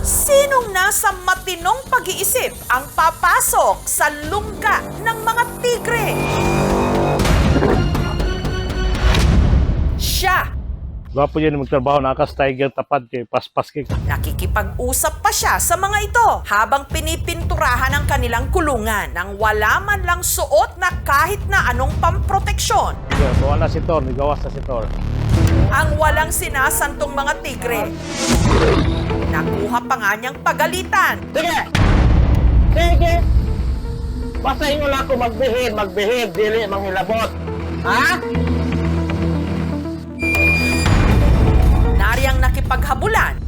Sinong nasa matinong pag-iisip ang papasok sa lungga ng mga tigre? Siya. Gwapo yan magtrabaho, nakas tiger, tapad kay paspas kay. Nakikipag-usap pa siya sa mga ito habang pinipinturahan ang kanilang kulungan nang wala man lang suot na kahit na anong pamproteksyon. Wala si Thor, gawas na si Thor. Ang walang sinasantong mga tigre. Nakuha pa nga niyang pagalitan. Sige! Sige! Basta inyo lang ako magbehave, dili manghilabot. Ha? Nariyang nakipaghabulan.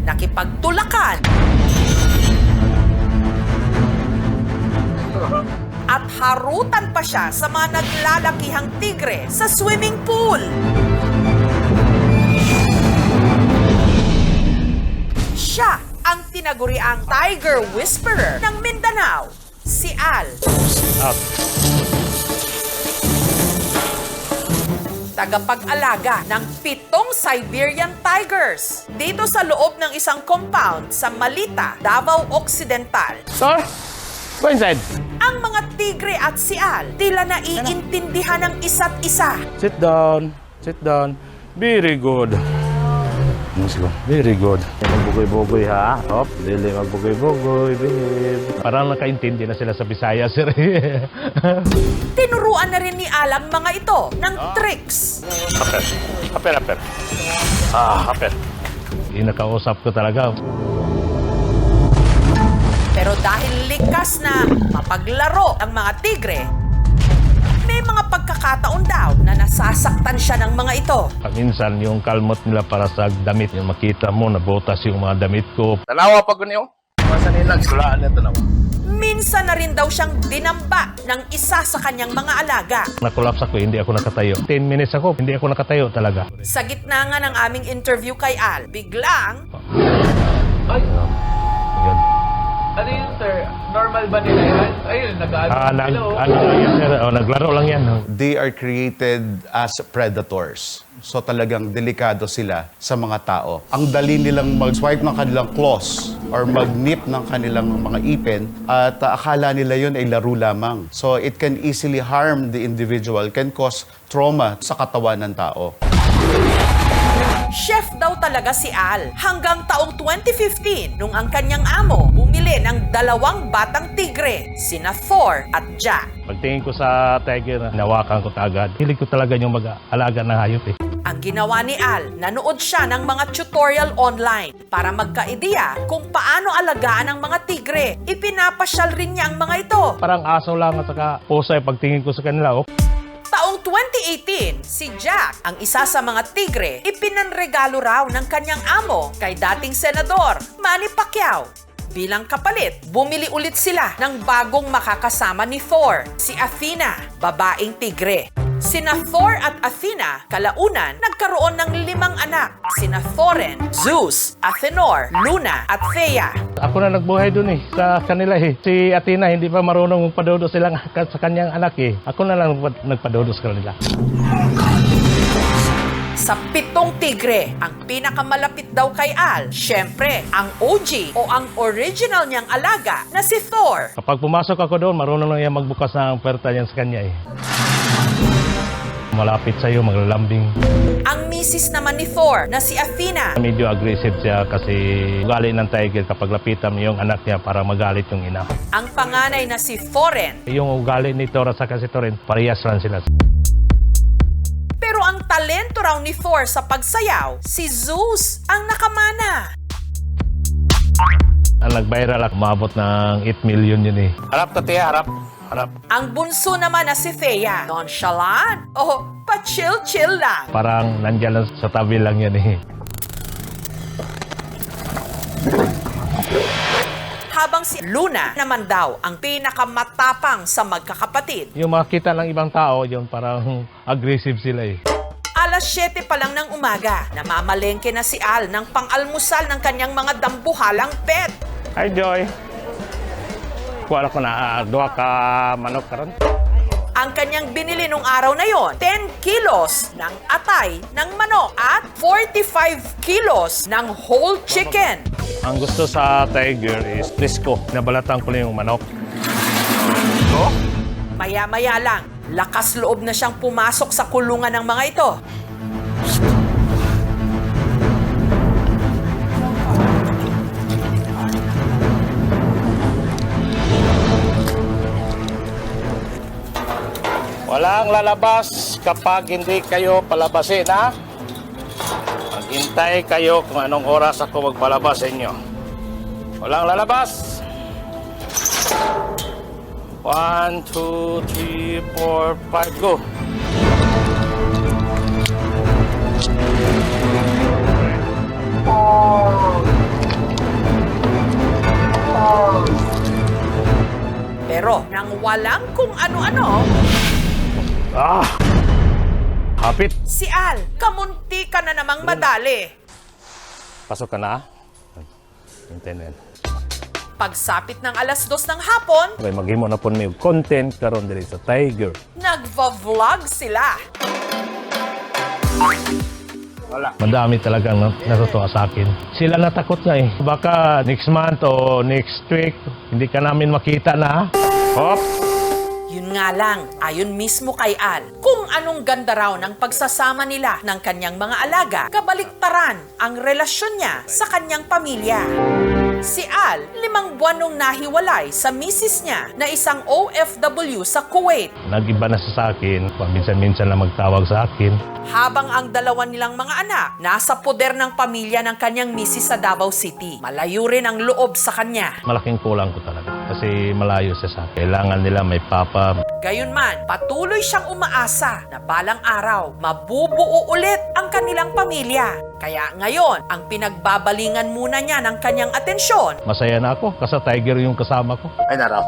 Nakipagtulakan. At harutan pa siya sa mga naglalakihang tigre sa swimming pool. Siya ang tinaguriang Tiger Whisperer ng Mindanao, si Al. Tagapag-alaga ng 7 Siberian Tigers dito sa loob ng isang compound sa Malita, Davao Occidental. Sir, go inside. Ang mga tigre at si Al tila naiintindihan ng isa't isa. Sit down. Very good. Very good. Magbugoy-bugoy ha. Hop, dili magbugoy-bugoy. Behave. Parang nakaintindi na sila sa Bisaya, sir. Tinuruan na rin ni Al ang mga ito ng tricks. Aper. Aper. Inakausap ko talaga. Pero dahil likas na mapaglaro ang mga tigre, may mga pagkakataon daw na nasasaktan siya ng mga ito. Minsan yung kalmot nila para sa damit, yung makita mo, nabotas yung mga damit ko. Tanawa pa ko niyo. Masa nila, sulaan na tanawa. Minsan na rin daw siyang dinamba ng isa sa kanyang mga alaga. Nakulaps ako, hindi ako nakatayo. 10 minutes ako, hindi ako nakatayo talaga. Sa gitna nga ng aming interview kay Al, biglang... Yun. Ano yun, sir? Normal ba nila yan? Ayun, naglaro lang yan. They are created as predators. So talagang delikado sila sa mga tao. Ang dali nilang mag-swipe ng kanilang claws or mag-nip ng kanilang mga ipin at akala nila yun ay laro lamang. So it can easily harm the individual, can cause trauma sa katawan ng tao. Chef daw talaga si Al hanggang taong 2015 nung ang kanyang amo bumili ng 2 batang tigre, sina Thor at Jack. Pagtingin ko sa tiger, nawakan ko agad. Hilig ko talaga yung mag-alaga ng hayop eh. Ang ginawa ni Al, nanood siya ng mga tutorial online para magka-ideya kung paano alagaan ang mga tigre. Ipinapasyal rin niya ang mga ito. Parang aso lang at saka pusa pagtingin ko sa kanila. Taong 2018, si Jack, ang isa sa mga tigre, ipinanregalo raw ng kanyang amo kay dating senador Manny Pacquiao. Bilang kapalit, bumili ulit sila ng bagong makakasama ni Thor, si Athena, babaeng tigre. Sina Thor at Athena, kalaunan, nagkaroon ng 5 anak. Sina Thorin, Zeus, Athenor, Luna at Thea. Ako na nagbuhay dun sa kanila eh. Si Athena hindi pa marunong magpadodo silang sa kanyang anak eh. Ako na lang nagpadodo sa kanila. Sa 7 tigre, ang pinakamalapit daw kay Al, syempre, ang OG o ang original niyang alaga na si Thor. Kapag pumasok ako doon, marunong lang yan magbukas ng puwerta yan sa kanya eh. Malapit sa'yo, maglalambing. Ang misis naman ni Thor na si Athena. Medyo aggressive siya kasi ugali ng tiger kapag lapitan mo yung anak niya para magalit yung ina. Ang panganay na si Thorin. Yung ugali ni Thor at saka si Thorin, parehas lang sila. Pero ang talento raw ni Thor sa pagsayaw, si Zeus ang nakamana. Ang nag-viral, umabot ng 8 million yun eh. Harap to tiya, harap. Harap. Ang bunso naman na si Thea, nonchalant o pa-chill-chill lang. Parang nandyan lang sa tabi lang yan eh. Habang si Luna naman daw ang pinakamatapang sa magkakapatid. Yung makita ng ibang tao, yun parang aggressive sila eh. Alas 7 pa lang ng umaga, namamalengke na si Al ng pang-almusal ng kanyang mga dambuhalang pet. Hi, Joy. Kuha ko na 2 ka manok karon. Ang kanyang binili nung araw na yon, 10 kilos ng atay ng manok at 45 kilos ng whole chicken. Ang gusto sa tiger is fresco. Nabalatan ko lang yung manok. Maya-maya lang, lakas loob na siyang pumasok sa kulungan ng mga ito. Walang lalabas kapag hindi kayo palabasin, ha? Maghintay kayo kung anong oras ako magpalabas sa inyo. Walang lalabas. 1, 2, 3, 4, 5, go! Pero nang walang kung ano-ano, Hapit! si Al, kamunti ka na namang madali. Pasok ka na. Hintay na yan. Pagsapit ng alas 2 ng hapon, Okay, maghimo na po may content karon diri sa Tiger. nagva-vlog sila. Wala. Madami talagang natutuwa sa akin. Sila natakot na eh. Baka next month o next week, hindi ka namin makita na. Hop! Yun nga lang, ayon mismo kay Al, kung anong ganda raw ng pagsasama nila ng kanyang mga alaga, kabaliktaran ang relasyon niya sa kanyang pamilya. Si Al, 5 buwan nung nahiwalay sa misis niya na isang OFW sa Kuwait. Nag-iba na siya sa akin. Minsan-minsan lang magtawag sa akin. Habang ang 2 nilang mga anak nasa poder ng pamilya ng kanyang misis sa Davao City. Malayo rin ang loob sa kanya. Malaking kulang ko talaga. Kasi malayo siya sa akin. Kailangan nila may papa. Gayunman, patuloy siyang umaasa na balang araw mabubuo ulit ang kanilang pamilya. Kaya ngayon, ang pinagbabalingan muna niya ng kanyang atensyon. Masaya na ako kasi Tiger yung kasama ko. Ay, naraw.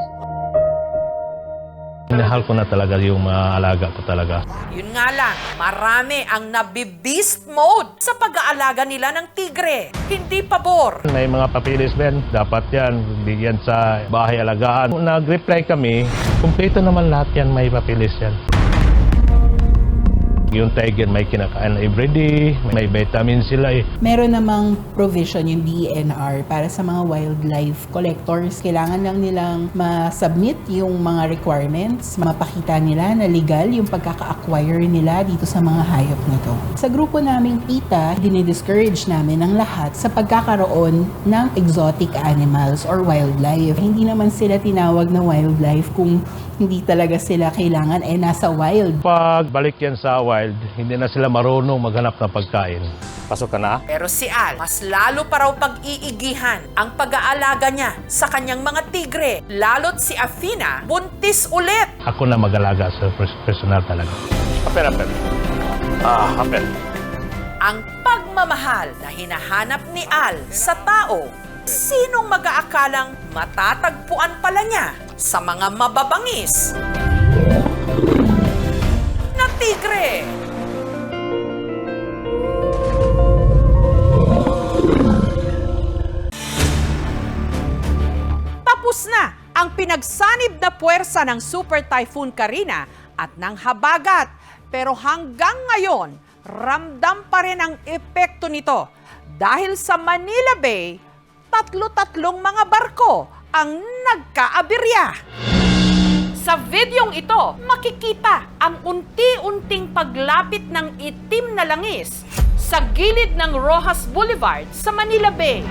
Minahal ko na talaga yung mga alaga ko talaga. Yun nga lang, marami ang nabi-beast mode sa pag-aalaga nila ng tigre. Hindi pabor. May mga papilis din. Dapat yan, hindi yan sa bahay alagaan. Nag-reply kami, kumpleto naman lahat yan, may papilis yan. Yung tiger may kinakain everyday, may vitamin sila eh. Meron namang provision yung DNR para sa mga wildlife collectors. Kailangan lang nilang ma-submit yung mga requirements, mapakita nila na legal yung pagkaka-acquire nila dito sa mga hayop na to. Sa grupo naming PETA, dinidiscourage namin ang lahat sa pagkakaroon ng exotic animals or wildlife. Hindi naman sila tinawag na wildlife kung hindi talaga sila kailangan nasa wild. Pag balik yan sa wild, hindi na sila marunong maghanap ng pagkain. Pasok ka na? Pero si Al, mas lalo pa raw pag-iigihan ang pag-aalaga niya sa kanyang mga tigre. Lalo't si Athena, buntis ulit. Ako na mag-alaga sa personal talaga. Hapel. Hapel. Ang pagmamahal na hinahanap ni Al sa tao, sinong mag-aakalang matatagpuan pala niya sa mga mababangis na tigre? Tapos na ang pinagsanib na puwersa ng Super Typhoon Karina at ng habagat. Pero hanggang ngayon, ramdam pa rin ang epekto nito dahil sa Manila Bay, tatlo-tatlong mga barko ang nagkaaberya. Sa videong ito, makikita ang unti-unting paglapit ng itim na langis sa gilid ng Rojas Boulevard sa Manila Bay.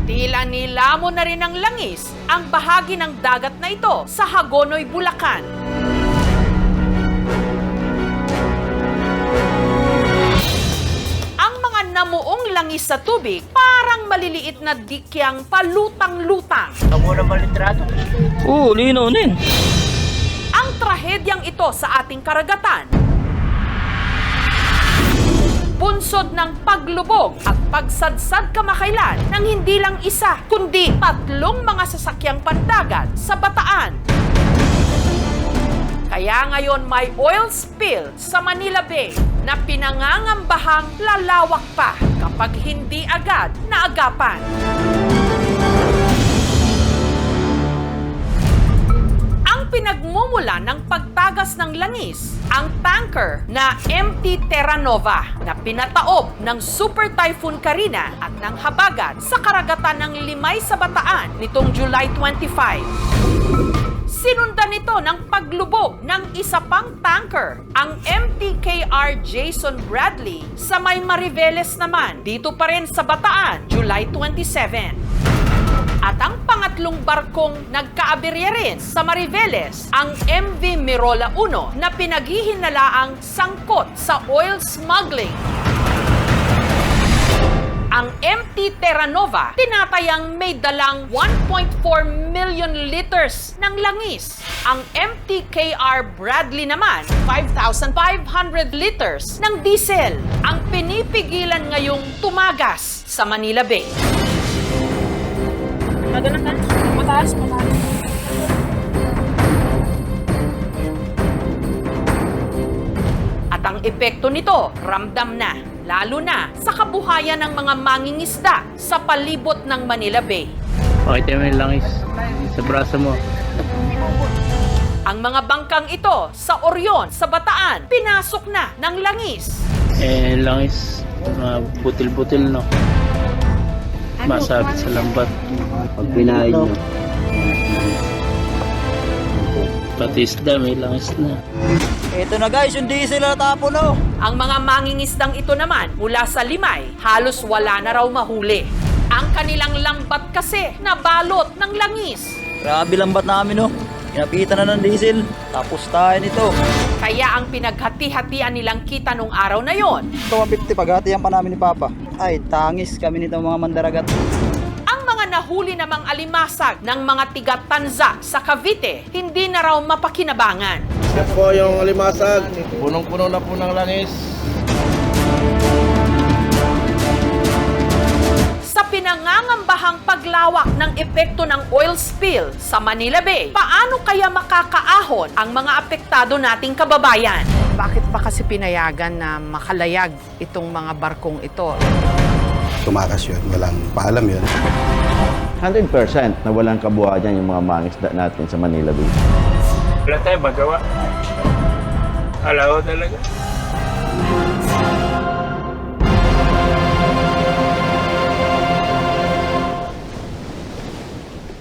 Tila nilamo na rin ng langis ang bahagi ng dagat na ito sa Hagonoy, Bulacan. Ang mga namuong langis sa tubig parang maliliit na dikyang palutang-lutang. Ako na malitrato. Oo, lino nin. Ang trahedyang ito sa ating karagatan, bunsod ng paglubog at pagsadsad kamakailan ng hindi lang isa, kundi tatlong mga sasakyang pandagat sa Bataan. Kaya ngayon may oil spill sa Manila Bay na pinangangambahang lalawak pa kapag hindi agad naagapan. Pinagmumula ng pagtagas ng langis ang tanker na MT Terra Nova na pinataob ng Super Typhoon Carina at ng habagat sa karagatan ng Limay sa Bataan nitong July 25. Sinundan nito ng paglubog ng isa pang tanker, ang MTKR Jason Bradley sa may Mariveles naman, dito pa rin sa Bataan, July 27. At ang pangatlong barkong nagkaaberya rin sa Mariveles, ang MV Mirola 1 na pinaghihinalaang sangkot sa oil smuggling. Ang MT Terra Nova, tinatayang may dalang 1.4 million liters ng langis. Ang MTKR Bradley naman, 5,500 liters ng diesel. Ang pinipigilan ngayong tumagas sa Manila Bay. Mataas. At ang epekto nito, ramdam na, lalo na sa kabuhayan ng mga mangingisda sa palibot ng Manila Bay. Pakita mo yung langis sa braso mo. Ang mga bangkang ito sa Orion, sa Bataan, pinasok na ng langis. Langis, butil-butil, no? Masabit sa lambat. Pag pinain nyo. Pati isda, may langis na. Ito na guys, yung diesel na tapo no. Ang mga mangingisdang ito naman mula sa Limay, halos wala na raw mahuli. Ang kanilang lambat kasi nabalot ng langis. Grabe lambat namin no. Kinapitan na ng diesel, tapos tayo nito. Kaya ang pinaghati-hatian nilang kita nung araw na yon. 250 paghatihan pa namin ni Papa. Ay, tangis kami nito mga mandaragat. Ang mga nahuli namang alimasag ng mga tiga-Tanza sa Cavite, hindi na raw mapakinabangan. Yan po yung alimasag. Punong-puno na po ng langis. Sa pinangangambahang paglawak ng epekto ng oil spill sa Manila Bay, paano kaya makakaahon ang mga apektado nating kababayan? Bakit pa kasi pinayagan na makalayag itong mga barkong ito? Tumakas yun, walang paalam yun. 100% na walang kabuhayan yung mga mangisda natin sa Manila Bay. Wala tayo magawa. Alaw talaga.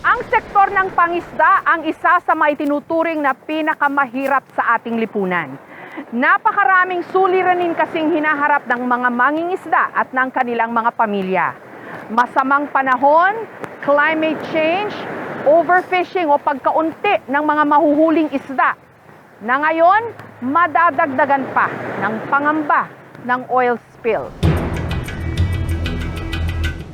Ang sektor ng pangisda ang isa sa may tinuturing na pinakamahirap sa ating lipunan. Napakaraming suliranin kasing hinaharap ng mga mangingisda at ng kanilang mga pamilya. Masamang panahon, climate change, overfishing o pagkaunti ng mga mahuhuling isda na ngayon madadagdagan pa ng pangamba ng oil spill.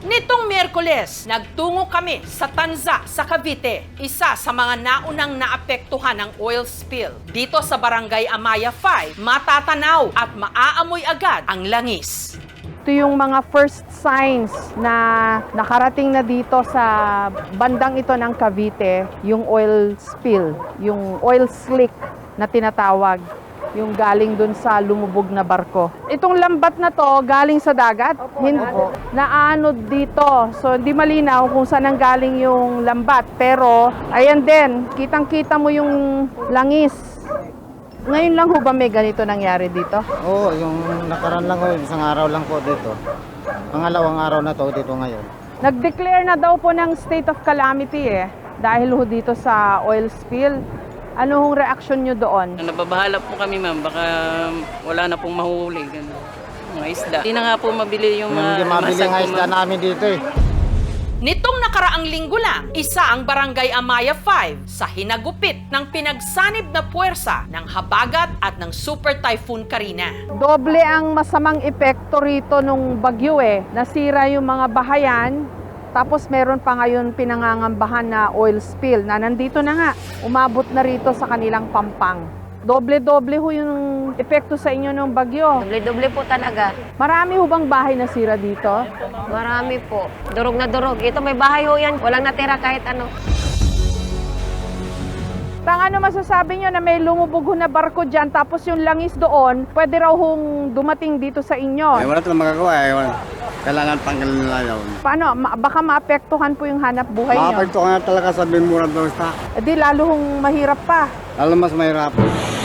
Nitong Miyerkules, nagtungo kami sa Tanza, sa Cavite, isa sa mga naunang naapektuhan ng oil spill. Dito sa Barangay Amaya 5, matatanaw at maaamoy agad ang langis. Ito yung mga first signs na nakarating na dito sa bandang ito ng Cavite, yung oil spill, yung oil slick na tinatawag. yung galing dun sa lumubog na barko. Itong lambat na to, galing sa dagat? Hindi po. Naanod dito. So, hindi malinaw kung saan ang galing yung lambat. Pero, ayan din, kitang-kita mo yung langis. Ngayon lang ho ba may ganito nangyari dito? Oo, yung nakaraan lang ho, isang araw lang po dito. Pangalawang araw na to dito ngayon. Nag-declare na daw po ng state of calamity dahil ho dito sa oil spill. Ano hong reaksyon nyo doon? Nababahala po kami ma'am, baka wala na pong mahuli. Mga isda. Hindi na nga po mabili yung Hindi mabili nga isda namin dito Nitong nakaraang linggo lang, isa ang Barangay Amaya 5 sa hinagupit ng pinagsanib na puwersa ng habagat at ng Super Typhoon Karina. Doble ang masamang epekto rito nung bagyo Nasira yung mga bahayan, tapos meron pa ngayon pinangangambahan na oil spill na nandito na nga. Umabot na rito sa kanilang pampang. Doble-doble ho yung epekto sa inyo ng bagyo. Doble-doble po talaga. Marami ho bang bahay nasira dito? Marami po. Durog na durog. Ito may bahay ho yan. Walang natira kahit ano. Ano masasabi nyo na may lumubog ho na barko dyan, tapos yung langis doon, pwede raw hong dumating dito sa inyo? Wala tayong magagawa Kailangan tanggalin nila yun. Paano? Baka maapektuhan po yung hanap buhay nyo? Maapektuhan na talaga sa Bimura Dosta. Di lalo hong mahirap pa. Lalo mas mahirap.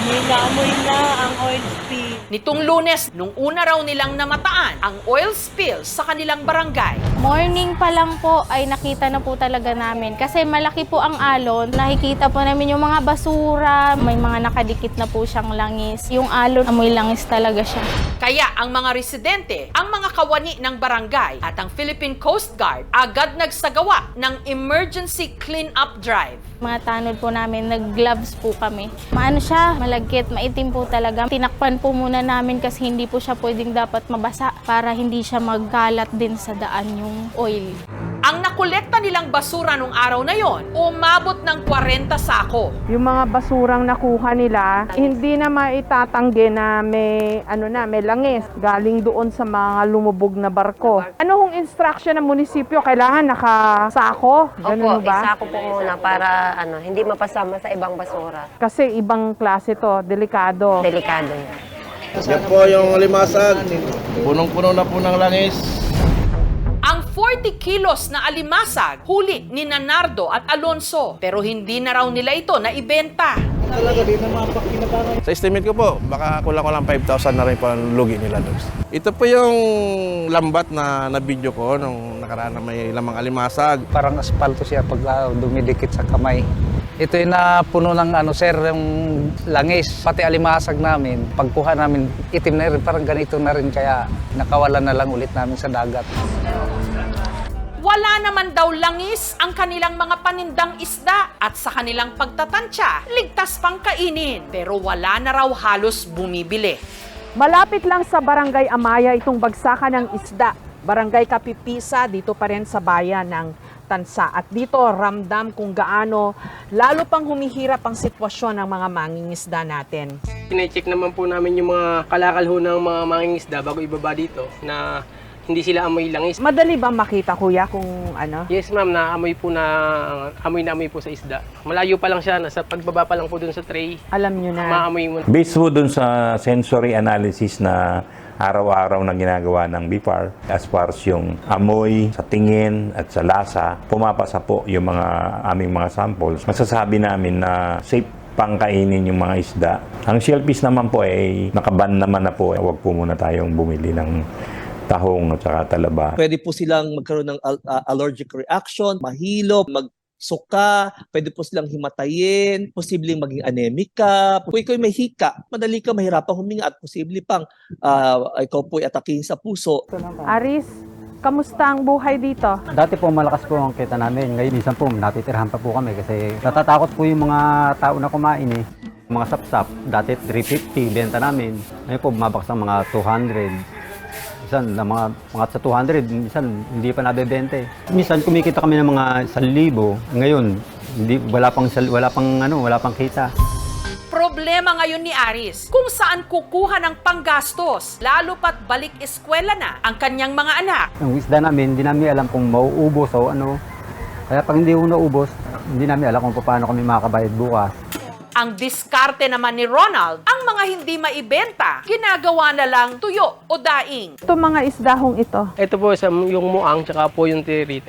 Amoy na ang oil spill. Nitong Lunes, nung una raw nilang namataan ang oil spill sa kanilang barangay. Morning pa lang po ay nakita na po talaga namin. Kasi malaki po ang alon. Nakikita po namin yung mga basura. May mga nakadikit na po siyang langis. Yung alon, amoy langis talaga siya. Kaya ang mga residente, ang mga kawani ng barangay at ang Philippine Coast Guard agad nagsagawa ng emergency clean-up drive. Mga tanod po namin, nag-gloves po kami. Maano siya, malagkit, maitim po talaga. Tinakpan po muna namin kasi hindi po siya pwedeng dapat mabasa para hindi siya magkalat din sa daan yung oil. Ang nakolekta nilang basura nung araw na yon, umabot ng 40 sako. Yung mga basurang nakuha nila, hindi na maitatanggi na may langis galing doon sa mga lumubog na barko. Ano hong instruction ng munisipyo? Kailangan nakasako? Ganun Opo, ba? isako po muna para hindi mapasama sa ibang basura. Kasi ibang klase to, delikado. Delikado yan. Yan po yung limasag. Punong-puno na po ng langis. Ang 40 kilos na alimasag, huli ni Nanardo at Alonso. Pero hindi na raw nila ito naibenta. Sa estimate ko po, baka kulang-kulang 5,000 na rin po ang lugi nila doon. Ito po yung lambat na video ko nung nakaraan na may lamang alimasag. Parang asfalto siya pag dumidikit sa kamay. Ito yung napuno ng yung langis, pati alimasag namin. Pagkuha namin, itim na rin, parang ganito na rin, kaya nakawalan na lang ulit namin sa dagat. Wala naman daw langis ang kanilang mga panindang isda at sa kanilang pagtatansya, ligtas pang kainin. Pero wala na raw halos bumibili. Malapit lang sa Barangay Amaya itong bagsakan ng isda. Barangay Kapipisa, dito pa rin sa bayan ng Tansa. At dito ramdam kung gaano lalo pang humihirap ang sitwasyon ng mga mangingisda natin. Kine-check naman po namin yung mga kalakal ho ng mga mangingisda bago ibaba dito na hindi sila amoy langis. Madali ba makita, kuya, kung ano? Yes, ma'am, amoy na amoy po sa isda. Malayo pa lang siya, nasa pagbaba pa lang po dun sa tray. Alam nyo na. Maamoy mo. Based po dun sa sensory analysis na araw-araw na ginagawa ng BIFAR, as far as yung amoy, sa tingin at sa lasa, pumapasa po yung mga aming mga samples. Masasabi namin na safe pangkainin yung mga isda. Ang shellfish naman po ay nakaban naman na po. Huwag po muna tayong bumili ng tahong at saka talaba. Pwede po silang magkaroon ng allergic reaction, mahilo, magsuka, pwede po silang himatayin, posibleng maging anemic ka. Kung ikaw may hika, madali ka mahirapang huminga at posible pang ikaw po ay atakihin sa puso. Aris, kamusta ang buhay dito? Dati po malakas po ang kita namin. Ngayon minsan po natitirahan pa po kami kasi natatakot po yung mga tao na kumain Mga sapsap, dati 350 benta namin. Ngayon po bumabaksak mga 200. Minsan, mga sa 200, minsan hindi pa nabebenta Minsan kumikita kami ng mga 1,000. Ngayon, wala pang kita. Problema ngayon ni Aris kung saan kukuha ng panggastos, lalo pat balik eskwela na ang kanyang mga anak. Ang isda namin, hindi namin alam kung mauubos o ano. Kaya pag hindi naubos, hindi namin alam kung paano kami makakabayad bukas. Ang diskarte naman ni Ronald, ang mga hindi maibenta, ginagawa na lang tuyo o daing. Ito mga isdahong ito. Ito po yung muang tsaka po yung tirit.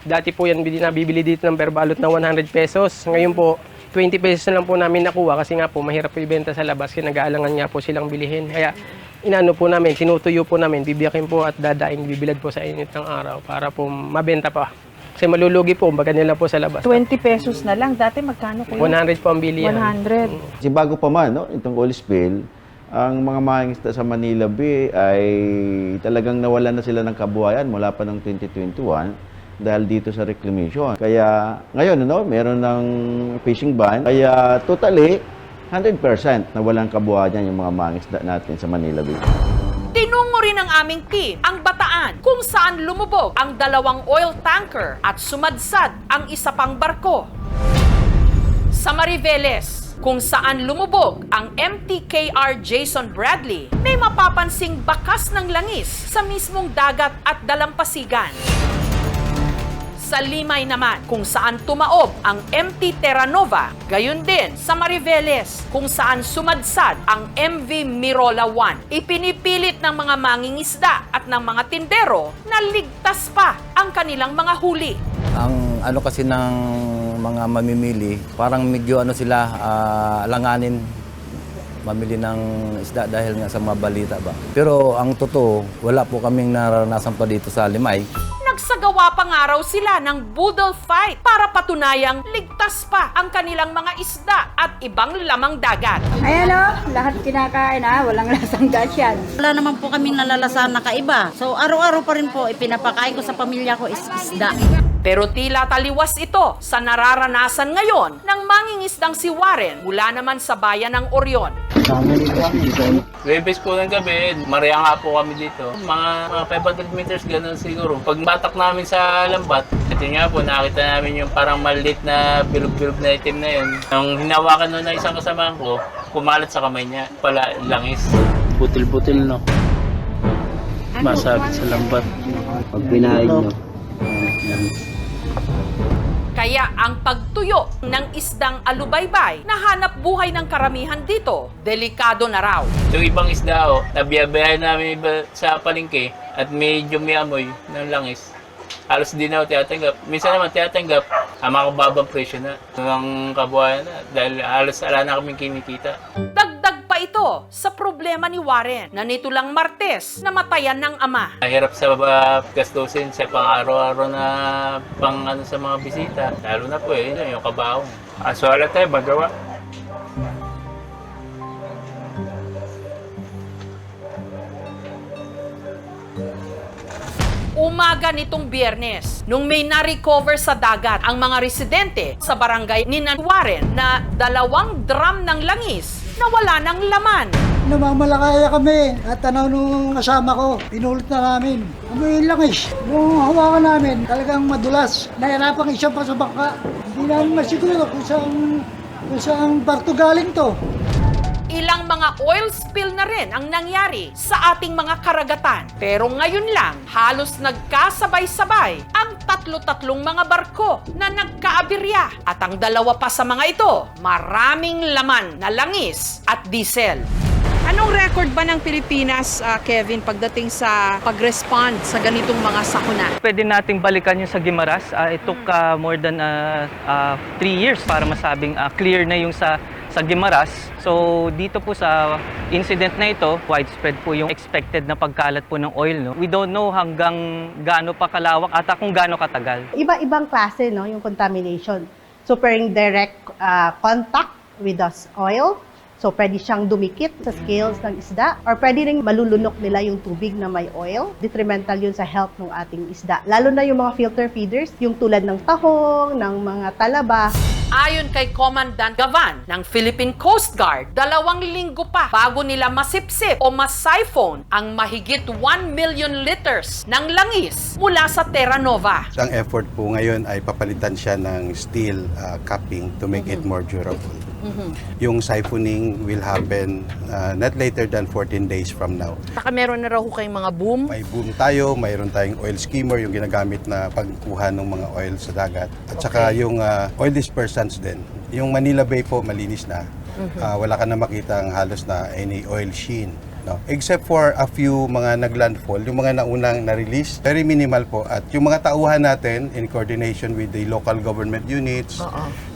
Dati po yan nabibili dito ng perbalot na 100 pesos. Ngayon po, 20 pesos na lang po namin nakuha kasi nga po mahirap po ibenta sa labas kasi nag-aalangan nga po silang bilihin. Kaya inano po namin, tinutuyo po namin, bibiyakin po at dadaing bibilad po sa init ng araw para po mabenta pa. Kasi malulugi po, baga nila po sa labas. 20 pesos na lang. Dati magkano ko 100 po ang bilihan. 100. Kasi bago pa man, no, itong oil spill, ang mga mangingisda sa Manila Bay ay talagang nawalan na sila ng kabuhayan mula pa ng 2021 dahil dito sa reclamation. Kaya ngayon, no, meron ng fishing ban. Kaya totally, 100% nawalan kabuhayan yung mga mangingisda natin sa Manila Bay. Tinungo rin ng aming team ang Bataan kung saan lumubog ang 2 oil tanker at sumadsad ang isa pang barko. Sa Mariveles, kung saan lumubog ang MTKR Jason Bradley, may mapapansing bakas ng langis sa mismong dagat at dalampasigan. Sa Limay naman, kung saan tumaob ang MT Terra Nova, gayon din sa Mariveles, kung saan sumadsad ang MV Mirola 1. Ipinipilit ng mga mangingisda at ng mga tindero na ligtas pa ang kanilang mga huli. Ang ano kasi ng mga mamimili, parang medyo sila alanganin mamili ng isda dahil nga sa mga balita ba. Pero ang totoo, wala po kaming naranasan pa dito sa Limay. Nagsagawa pa nga raw sila ng boodle fight para patunayang ligtas pa ang kanilang mga isda at ibang lamang dagat. Ayan o, lahat kinakain walang lasang gas yan. Wala naman po kaming nalalasahan na kaiba. So araw-araw pa rin po ipinapakain ko sa pamilya ko isda. Pero tila taliwas ito sa nararanasan ngayon ng mangingisdang si Warren mula naman sa bayan ng Orion. Webes po ng gabi, Maria nga po kami dito. Mga 500 meters ganun siguro. Pag matak namin sa lambat, ito nga po, nakita namin yung parang maliit na bilog-bilog na itim na yun. Nung hinawakan nun na isang kasamahan ko, kumalat sa kamay niya. Pala, langis. Butil-butil, no? Masabit sa lambat. Pag pinahin nyo. Kaya ang pagtuyo ng isdang alubaybay na hanap buhay ng karamihan dito, delikado na raw. Yung ibang isda, nabiyabayan namin sa palengke at medyo may amoy ng langis. Halos di na ako tiyatanggap. Minsan naman tiyatanggap, makababang presyo na. Ang kabuhayan na dahil halos ala na kaming kinikita. Dagdag pa ito sa problema ni Warren na nito lang Martes namatayan ng ama. Mahirap sa gastusin sa pang-araw-araw na sa mga bisita. Lalo na po yung kabaong. So wala tayo magawa. Umaga nitong Biyernes, nung may na-recover sa dagat ang mga residente sa barangay ni Warren na 2 drum ng langis na wala ng laman. Namamalakaya kami at tanaw nung kasama ko, pinulot na namin. Amoy langis. Nung hawakan namin, talagang madulas. Nahirapang isang pa sa bangka. Hindi namin masiguro kung saan barto galing to. Ilang mga oil spill na rin ang nangyari sa ating mga karagatan. Pero ngayon lang, halos nagkasabay-sabay ang 3 mga barko na nagkaabirya. At ang 2 pa sa mga ito, maraming laman na langis at diesel. Anong record ba ng Pilipinas, Kevin, pagdating sa pag-respond sa ganitong mga sakuna? Pwede nating balikan yung sa Guimaras. It took more than 3 years para masabing clear na yung sa Guimaras. So dito po sa incident na ito, widespread po yung expected na pagkalat po ng oil. No? We don't know hanggang gaano pa kalawak at kung gaano katagal. Iba-ibang klase yung contamination. So pwedeng direct contact with the oil. So, pwede siyang dumikit sa scales ng isda or pwede rin malulunok nila yung tubig na may oil. Detrimental yun sa health ng ating isda. Lalo na yung mga filter feeders, yung tulad ng tahong, ng mga talaba. Ayon kay Commandant Gavan ng Philippine Coast Guard, 2 linggo pa bago nila masipsip o masiphon ang mahigit 1 million liters ng langis mula sa Terra Nova. Ang effort po ngayon ay papalitan siya ng steel capping to make it more durable. Yung siphoning will happen not later than 14 days from now. Saka meron na raw kayong mga boom? May boom tayo, mayroon tayong oil skimmer, yung ginagamit na pagkuha ng mga oil sa dagat. At saka yung oil dispersants din, Yung Manila Bay po, malinis na. Wala ka na makita ang halos na any oil sheen. No? Except for a few mga naglandfall, yung mga naunang na-release, very minimal po. At yung mga tauhan natin, in coordination with the local government units,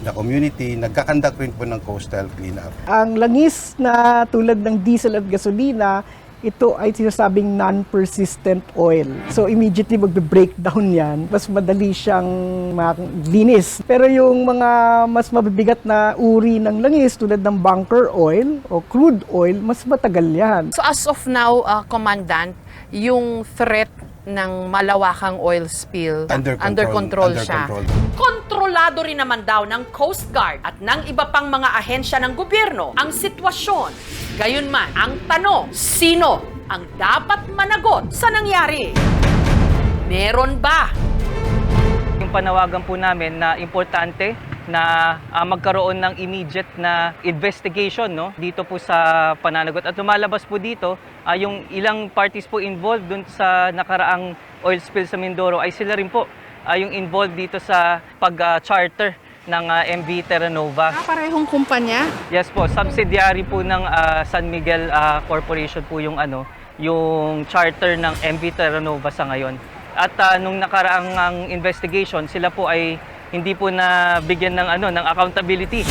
the community, nagkakandak rin po ng coastal cleanup. Ang langis na tulad ng diesel at gasolina, ito ay sinasabing non-persistent oil. So immediately magbe-breakdown yan. Mas madali siyang malinis. Pero yung mga mas mabibigat na uri ng langis tulad ng bunker oil o crude oil, mas matagal yan. So as of now, Commandant, yung threat ng malawakang oil spill, under control siya. Kontrolado rin naman daw ng Coast Guard at ng iba pang mga ahensya ng gobyerno ang sitwasyon. Gayunman, ang tanong, sino ang dapat managot sa nangyari? Meron ba? Yung panawagan po namin na importante na magkaroon ng immediate na investigation, no, dito po sa pananagot. At lumalabas po dito, yung ilang parties po involved dun sa nakaraang oil spill sa Mindoro ay sila rin po yung involved dito sa pag-charter ng MV Terra Nova. Parehong kumpanya? Yes po, subsidiary po ng San Miguel Corporation po yung yung charter ng MV Terra Nova sa ngayon. At nung nakaraang investigation, sila po ay hindi po na bigyan ng accountability.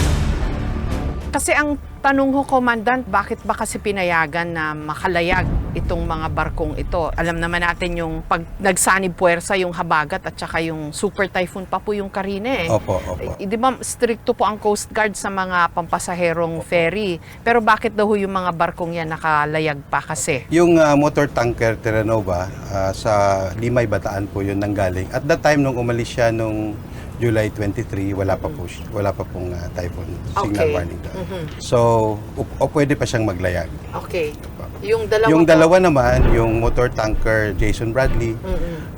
Kasi ang tanong ho, Commandant, bakit ba kasi pinayagan na makalayag itong mga barkong ito? Alam naman natin yung pag nagsanib puwersa yung habagat at saka yung super typhoon pa po yung Carine. Opo. Di ba stricto po ang Coast Guard sa mga pampasaherong ferry? Pero bakit daw yung mga barkong yan nakalayag pa kasi? Yung motor tanker Terra Nova sa Limay, Bataan po yun nanggaling. At that time nung umalis siya nung July 23, wala pa pong typhoon signal warning doon. So, pwede pa siyang maglayag. Okay. Yung dalawa naman, yung motor tanker Jason Bradley,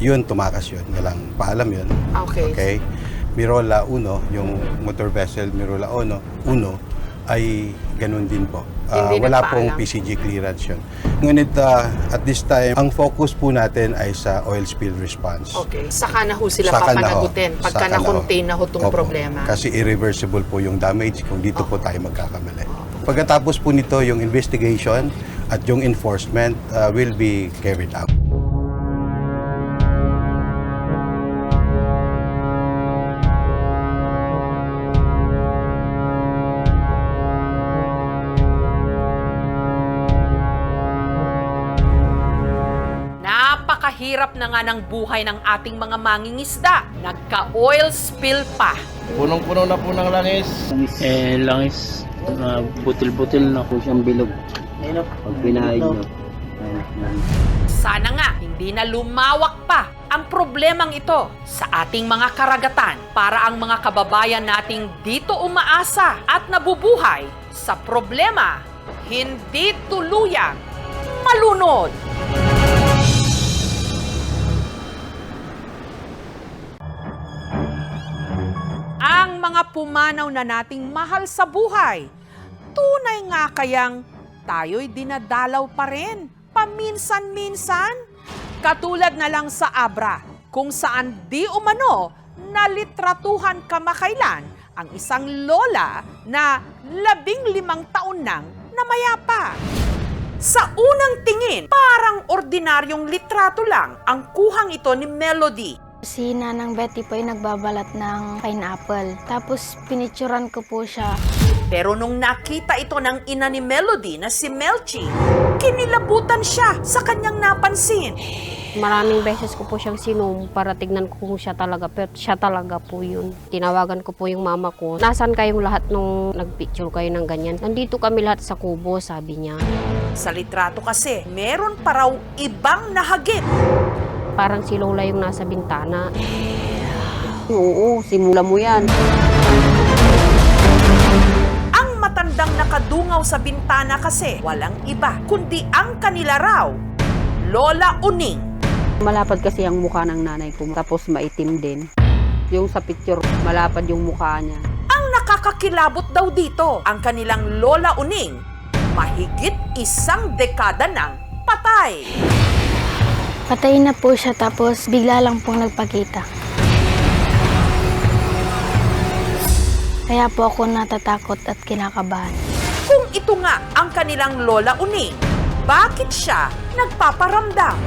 yun tumakas yun. Walang paalam yun. Okay. Mirola 1, yung motor vessel Mirola 1 ay ganun din po. Wala pong PCG clearance yun. Ngunit at this time, ang focus po natin ay sa oil spill response. Okay. Saka na ho sila papanagutin pagka na-contain na ho itong problema. Kasi irreversible po yung damage kung dito po tayo magkakamali. Pagkatapos po nito, yung investigation at yung enforcement will be carried out. Napakahirap na nga ng buhay ng ating mga mangingisda. Nagka-oil spill pa. Punong-puno na po ng langis. Langis. Butil-butil na po siyang bilog. Pag pinahin nyo. Sana nga, hindi na lumawak pa ang problemang ito sa ating mga karagatan para ang mga kababayan nating dito umaasa at nabubuhay sa problema, hindi tuluyang malunod. Ang mga pumanaw na nating mahal sa buhay, tunay nga kayang tayo'y dinadalaw pa rin, paminsan-minsan? Katulad na lang sa Abra, kung saan di umano nalitratuhan kamakailan ang isang lola na 15 taon nang namayapa. Sa unang tingin, parang ordinaryong litrato lang ang kuhang ito ni Melody. Si Nanang Betty po ay nagbabalat ng pineapple. Tapos pinicturan ko po siya. Pero nung nakita ito ng ina ni Melody na si Melchi, kinilabutan siya sa kanyang napansin. Maraming beses ko po siyang sinum para tignan ko kung siya talaga. Pero siya talaga po yun. Tinawagan ko po yung mama ko. Nasaan kayong lahat nung nagpicture kayo ng ganyan? Nandito kami lahat sa kubo, sabi niya. Sa litrato kasi, meron pa raw ibang nahagip. Parang si Lola yung nasa bintana. Oo, simula mo yan. Ang matandang nakadungaw sa bintana kasi walang iba, kundi ang kanila raw, Lola Uning. Malapad kasi ang mukha ng nanay ko, tapos maitim din. Yung sa picture, malapad yung mukha niya. Ang nakakakilabot daw dito, ang kanilang Lola Uning, mahigit 1 dekada nang patay. Patay na po siya tapos bigla lang pong nagpakita. Kaya po ako natatakot at kinakabahan. Kung ito nga ang kanilang Lola Uning, bakit siya nagpaparamdam?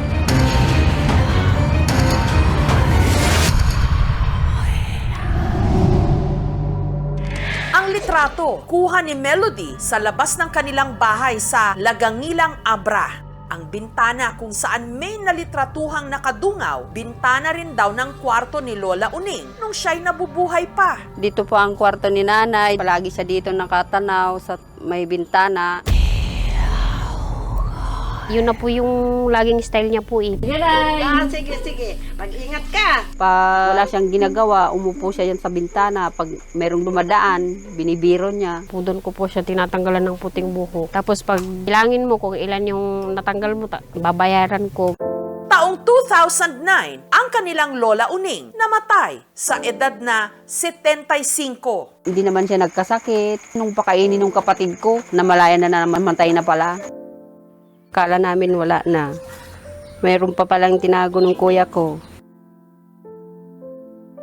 Ang litrato, kuha ni Melody sa labas ng kanilang bahay sa Lagangilang, Abra. Ang bintana kung saan may nalitratuhang nakadungaw, bintana rin daw ng kwarto ni Lola Uning nung siya'y nabubuhay pa. Dito po ang kwarto ni nanay. Palagi siya dito nakatanaw sa may bintana. Yun na po yung laging style niya po eh. Sige. Mag-ingat ka. Pag wala siyang ginagawa, umupo siya yan sa bintana. Pag merong dumadaan, binibiro niya. Doon ko po siya tinatanggalan ng puting buhok. Tapos pag bilangin mo kung ilan yung natanggal mo, babayaran ko. Taong 2009, ang kanilang Lola Uning namatay sa edad na 75. Hindi naman siya nagkasakit. Nung pakainin ng kapatid ko, namalayan na namatay na pala. Kala namin wala na. Mayroon pa palang tinago ng kuya ko.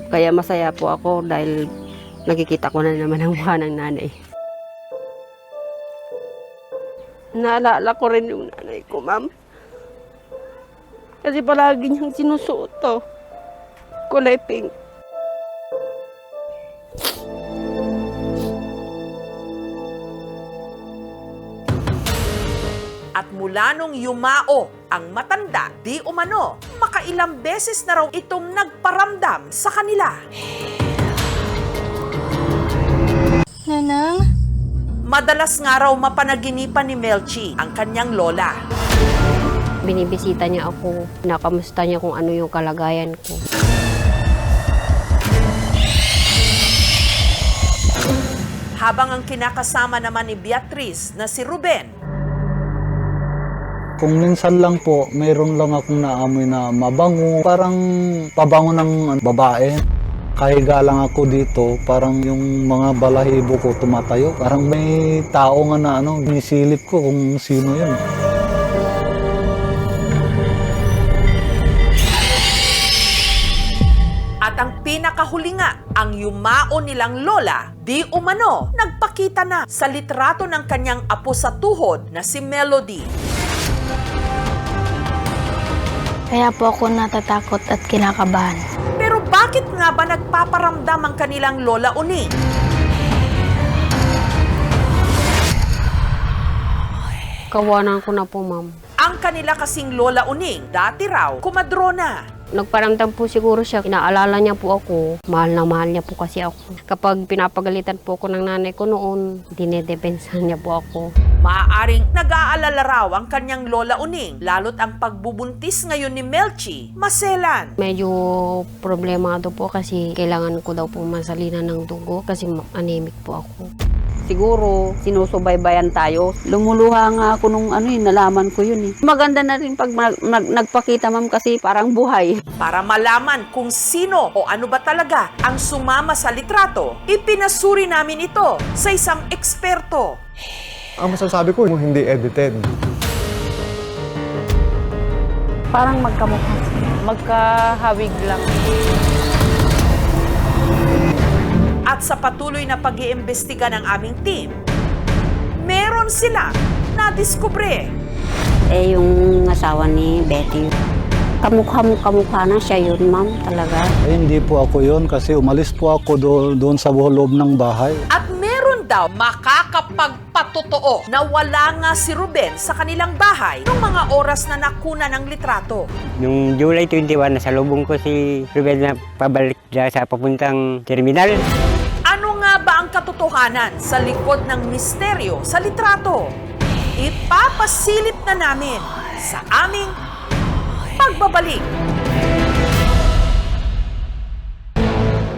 Kaya masaya po ako dahil nakikita ko na naman ang mukha ng nanay. Naalala ko rin yung nanay ko, ma'am. Kasi palagi niyang sinusuot to. Kulay pink. At mula nung yumao ang matanda, di umano, makailang beses na raw itong nagparamdam sa kanila. Nanang? Madalas nga raw mapanaginipan ni Melchi ang kanyang lola. Binibisita niya ako. Nakamusta niya kung ano yung kalagayan ko. Habang ang kinakasama naman ni Beatrice na si Ruben, kung minsan lang po, mayroon lang akong naamoy na mabango. Parang pabango ng babae. Kahiga lang ako dito, parang yung mga balahibo ko tumatayo. Parang may tao nga na sinisilip ko kung sino yun. at ang pinakahuli nga, ang yumao nilang lola, di umano, nagpakita na sa litrato ng kanyang apo sa tuhod na si Melody. Kaya po ako natatakot at kinakabahan. Pero bakit nga ba nagpaparamdam ang kanilang Lola Uning? Kawanan ko na po, ma'am. Ang kanila kasing Lola Uning, dati raw, kumadrona. Nagparamdam po siguro siya. Inaalala niya po ako. Mahal na mahal niya po kasi ako. Kapag pinapagalitan po ako ng nanay ko noon, dinedepensahan niya po ako. Maaaring nag-aalala raw ang kanyang Lola Uning, lalo't ang pagbubuntis ngayon ni Melchi, maselan. Medyo problemado po kasi kailangan ko daw po masalinan ng dugo kasi anemic po ako. Siguro, sinusubaybayan tayo. Lumuluha nga ako nung nalaman ko yun eh. Maganda na rin pag nagpakita, ma'am, kasi parang buhay. Para malaman kung sino o ano ba talaga ang sumama sa litrato, ipinasuri namin ito sa isang eksperto. Ang masasabi ko, hindi edited. Parang magkamukha. Magkahawig lang. At sa patuloy na pag-iimbestiga ng aming team, meron sila na-diskubre. Yung asawa ni Betty, kamukha na siya yun, ma'am, talaga. Hindi po ako yun kasi umalis po ako doon sa loob ng bahay. At meron daw makakapagpatotoo na wala nga si Ruben sa kanilang bahay noong mga oras na nakuna ng litrato. Noong July 21, nasalubong ko si Ruben na pabalik sa papuntang terminal. Ano nga ba ang katotohanan sa likod ng misteryo sa litrato? Ipapasilip na namin sa aming pagbabalik.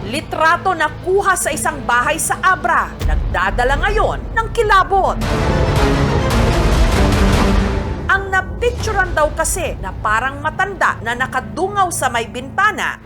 Litrato na kuha sa isang bahay sa Abra, nagdadala ngayon ng kilabot. Ang napicturan daw kasi na parang matanda na nakadungaw sa may bintana,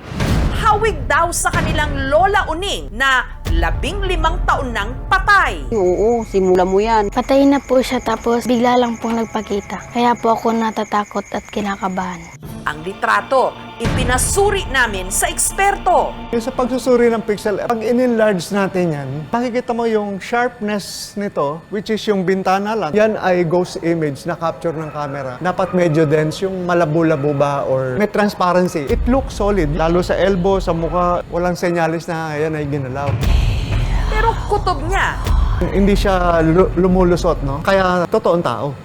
hawig daw sa kanilang Lola Uning na 15 taon nang patay. Oo, simula mo yan. Patay na po siya tapos bigla lang pong nagpakita. Kaya po ako natatakot at kinakabahan. Ang litrato, ipinasuri namin sa eksperto. Yung sa pagsusuri ng pixel, pag in-enlarge natin yan, makikita mo yung sharpness nito, which is yung bintana lang. Yan ay ghost image na capture ng camera. Dapat medyo dense, yung malabo-labo ba or may transparency. It looks solid, lalo sa elbow, sa mukha, walang senyalis na yan ay ginalaw. Pero kutob niya, Hindi siya lumulusot, no? Kaya totoong tao.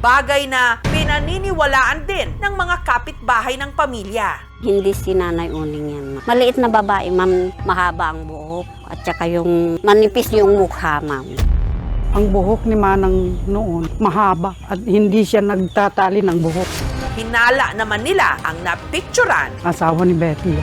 bagay na pinaniniwalaan din ng mga kapitbahay ng pamilya. Hindi si Nanay Uning yan. Maliit na babae, ma'am, mahaba ang buhok. At saka yung manipis yung mukha, ma'am. Ang buhok ni Manang noon, mahaba at hindi siya nagtatali ng buhok. Hinala naman nila ang napicturan. Asawa ni Betty.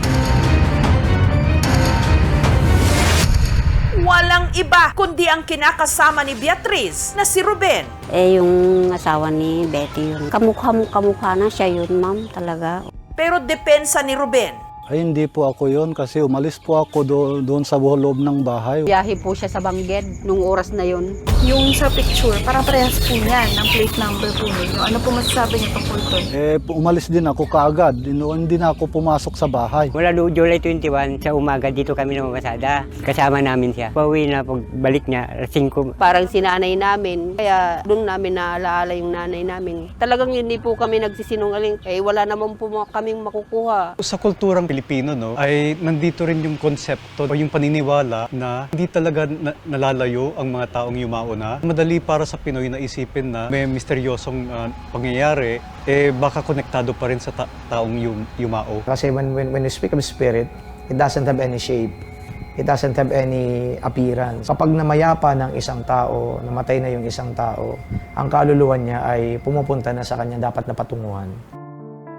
Walang iba kundi ang kinakasama ni Beatriz na si Ruben. Yung asawa ni Betty yun. Kamukha na siya yun, ma'am, talaga. Pero depensa ni Ruben, Ay, hindi po ako yon kasi umalis po ako doon sa loob ng bahay. Biyahe po siya sa Bangged nung oras na yun. Yung sa picture, para parehas po yan, ang plate number po ninyo. Ano po masasabi niyo tungkol doon? Umalis din ako kaagad. Hindi na ako pumasok sa bahay. Mula July 21, sa umaga dito kami namamasada. Kasama namin siya. Pauwi na pagbalik niya, 5. Parang sinanay namin, kaya doon namin naalaala yung nanay namin. Talagang hindi po kami nagsisinungaling, wala naman po kaming makukuha. Sa kulturang Pilipino, no, ay nandito rin yung konsepto o yung paniniwala na hindi talaga nalalayo ang mga taong yumauna. Madali para sa Pinoy na isipin na may misteryosong pangyayari, baka konektado pa rin sa taong yumao. Kasi when you speak of spirit, it doesn't have any shape. It doesn't have any appearance. Kapag namayapa ng isang tao, namatay na yung isang tao, ang kaluluwa niya ay pumupunta na sa kanya dapat na patunguhan.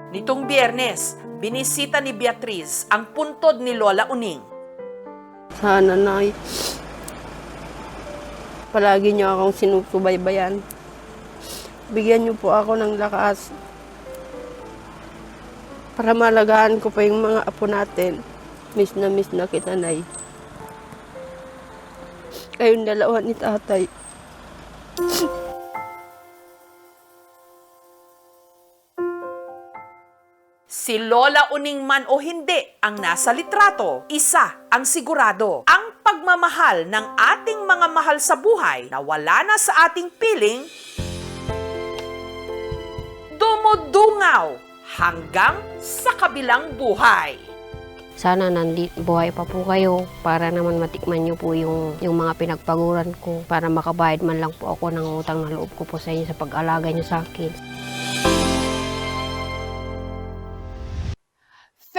nitong Biyernes, binisita ni Beatriz ang puntod ni Lola Uning. Sana, Nay, palagi niyo akong sinusubaybayan. Bigyan niyo po ako ng lakas para malagaan ko pa yung mga apo natin. Miss na kita, Nay. Kayong dalawa ni Tatay. Si Lola Uning man o hindi ang nasa litrato, isa ang sigurado. Ang pagmamahal ng ating mga mahal sa buhay na wala na sa ating piling, dumudungaw hanggang sa kabilang buhay. Sana buhay pa po kayo para naman matikman niyo po yung mga pinagpaguran ko para makabayad man lang po ako ng utang na loob ko po sa inyo sa pag-alaga niyo sa akin.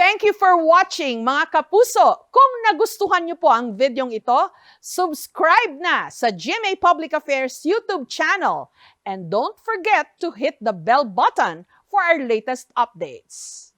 Thank you for watching, mga kapuso. Kung nagustuhan niyo po ang videong ito, subscribe na sa GMA Public Affairs YouTube channel. And don't forget to hit the bell button for our latest updates.